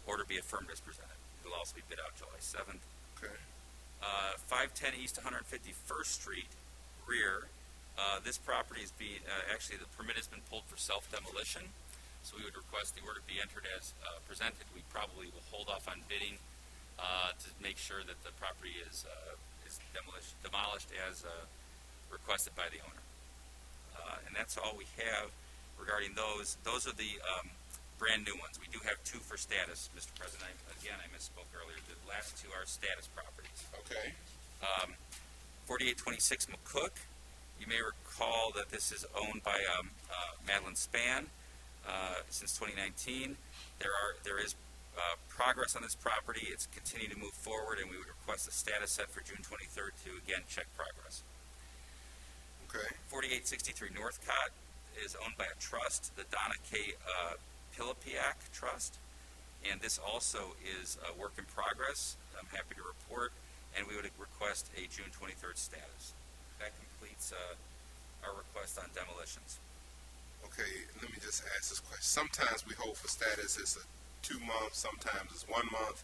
Speaker 10: order be affirmed as presented. It will also be bid out July 7th.
Speaker 8: Okay.
Speaker 10: 510 East 151st Street, rear. This property is being, actually the permit has been pulled for self-demolition, so we would request the order be entered as presented. We probably will hold off on bidding to make sure that the property is demolished as requested by the owner. And that's all we have regarding those. Those are the brand new ones. We do have two for status, Mr. President. I misspoke earlier. The last two are status properties.
Speaker 8: Okay.
Speaker 10: 4826 McCook. You may recall that this is owned by Madeline Spann since 2019. There is progress on this property. It's continuing to move forward, and we would request a status set for June 23rd to, again, check progress.
Speaker 8: Okay.
Speaker 10: 4863 Northcott is owned by a trust, the Donna K. Pilapiak Trust, and this also is a work in progress. I'm happy to report, and we would request a June 23rd status. That completes our request on demolitions.
Speaker 8: Okay, let me just ask this question. Sometimes we hold for status it's a 2 months, sometimes it's 1 month.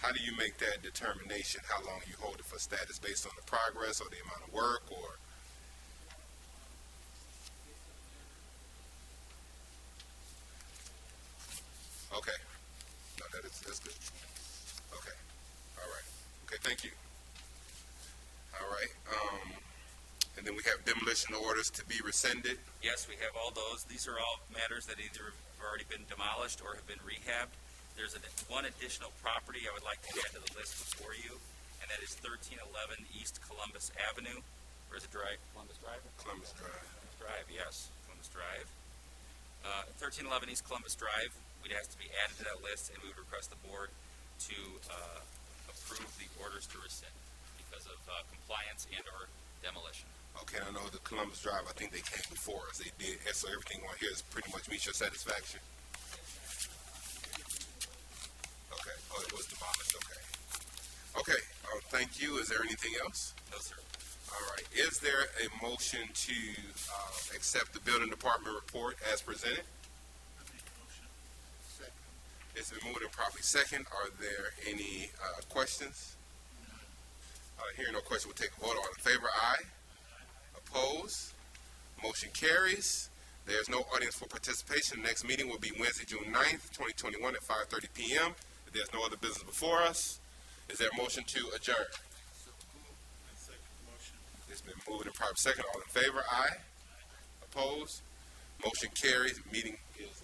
Speaker 8: How do you make that determination, how long you hold it for status, based on the progress or the amount of work, or? Okay. No, that's good. Okay. All right. Okay, thank you. All right. And then we have demolition orders to be rescinded.
Speaker 10: Yes, we have all those. These are all matters that either have already been demolished or have been rehabbed. There's one additional property I would like to add to the list before you, and that is 1311 East Columbus Avenue. Or is it Columbus Drive?
Speaker 8: Columbus Drive.
Speaker 10: Columbus Drive, yes. Columbus Drive. 1311 East Columbus Drive. We'd ask to be added to that list, and we would request the board to approve the orders to rescind because of compliance and or demolition.
Speaker 8: Okay, I know the Columbus Drive, I think they came before us. They did, so everything on here is pretty much meets your satisfaction. Okay, oh, it was demolished, okay. Okay, thank you. Is there anything else?
Speaker 10: No, sir.
Speaker 8: All right, is there a motion to accept the building department report as presented?
Speaker 5: I make a motion.
Speaker 6: Second.
Speaker 8: It's been moved and properly second. Are there any questions? Hearing no question, we'll take a vote. All in favor, aye. Opposed? Motion carries. There's no audience for participation. The next meeting will be Wednesday, June 9th, 2021 at 5:30 p.m. If there's no other business before us, is there a motion to adjourn?
Speaker 5: I second the motion.
Speaker 8: It's been moved and properly second. All in favor, aye. Opposed? Motion carries. Meeting is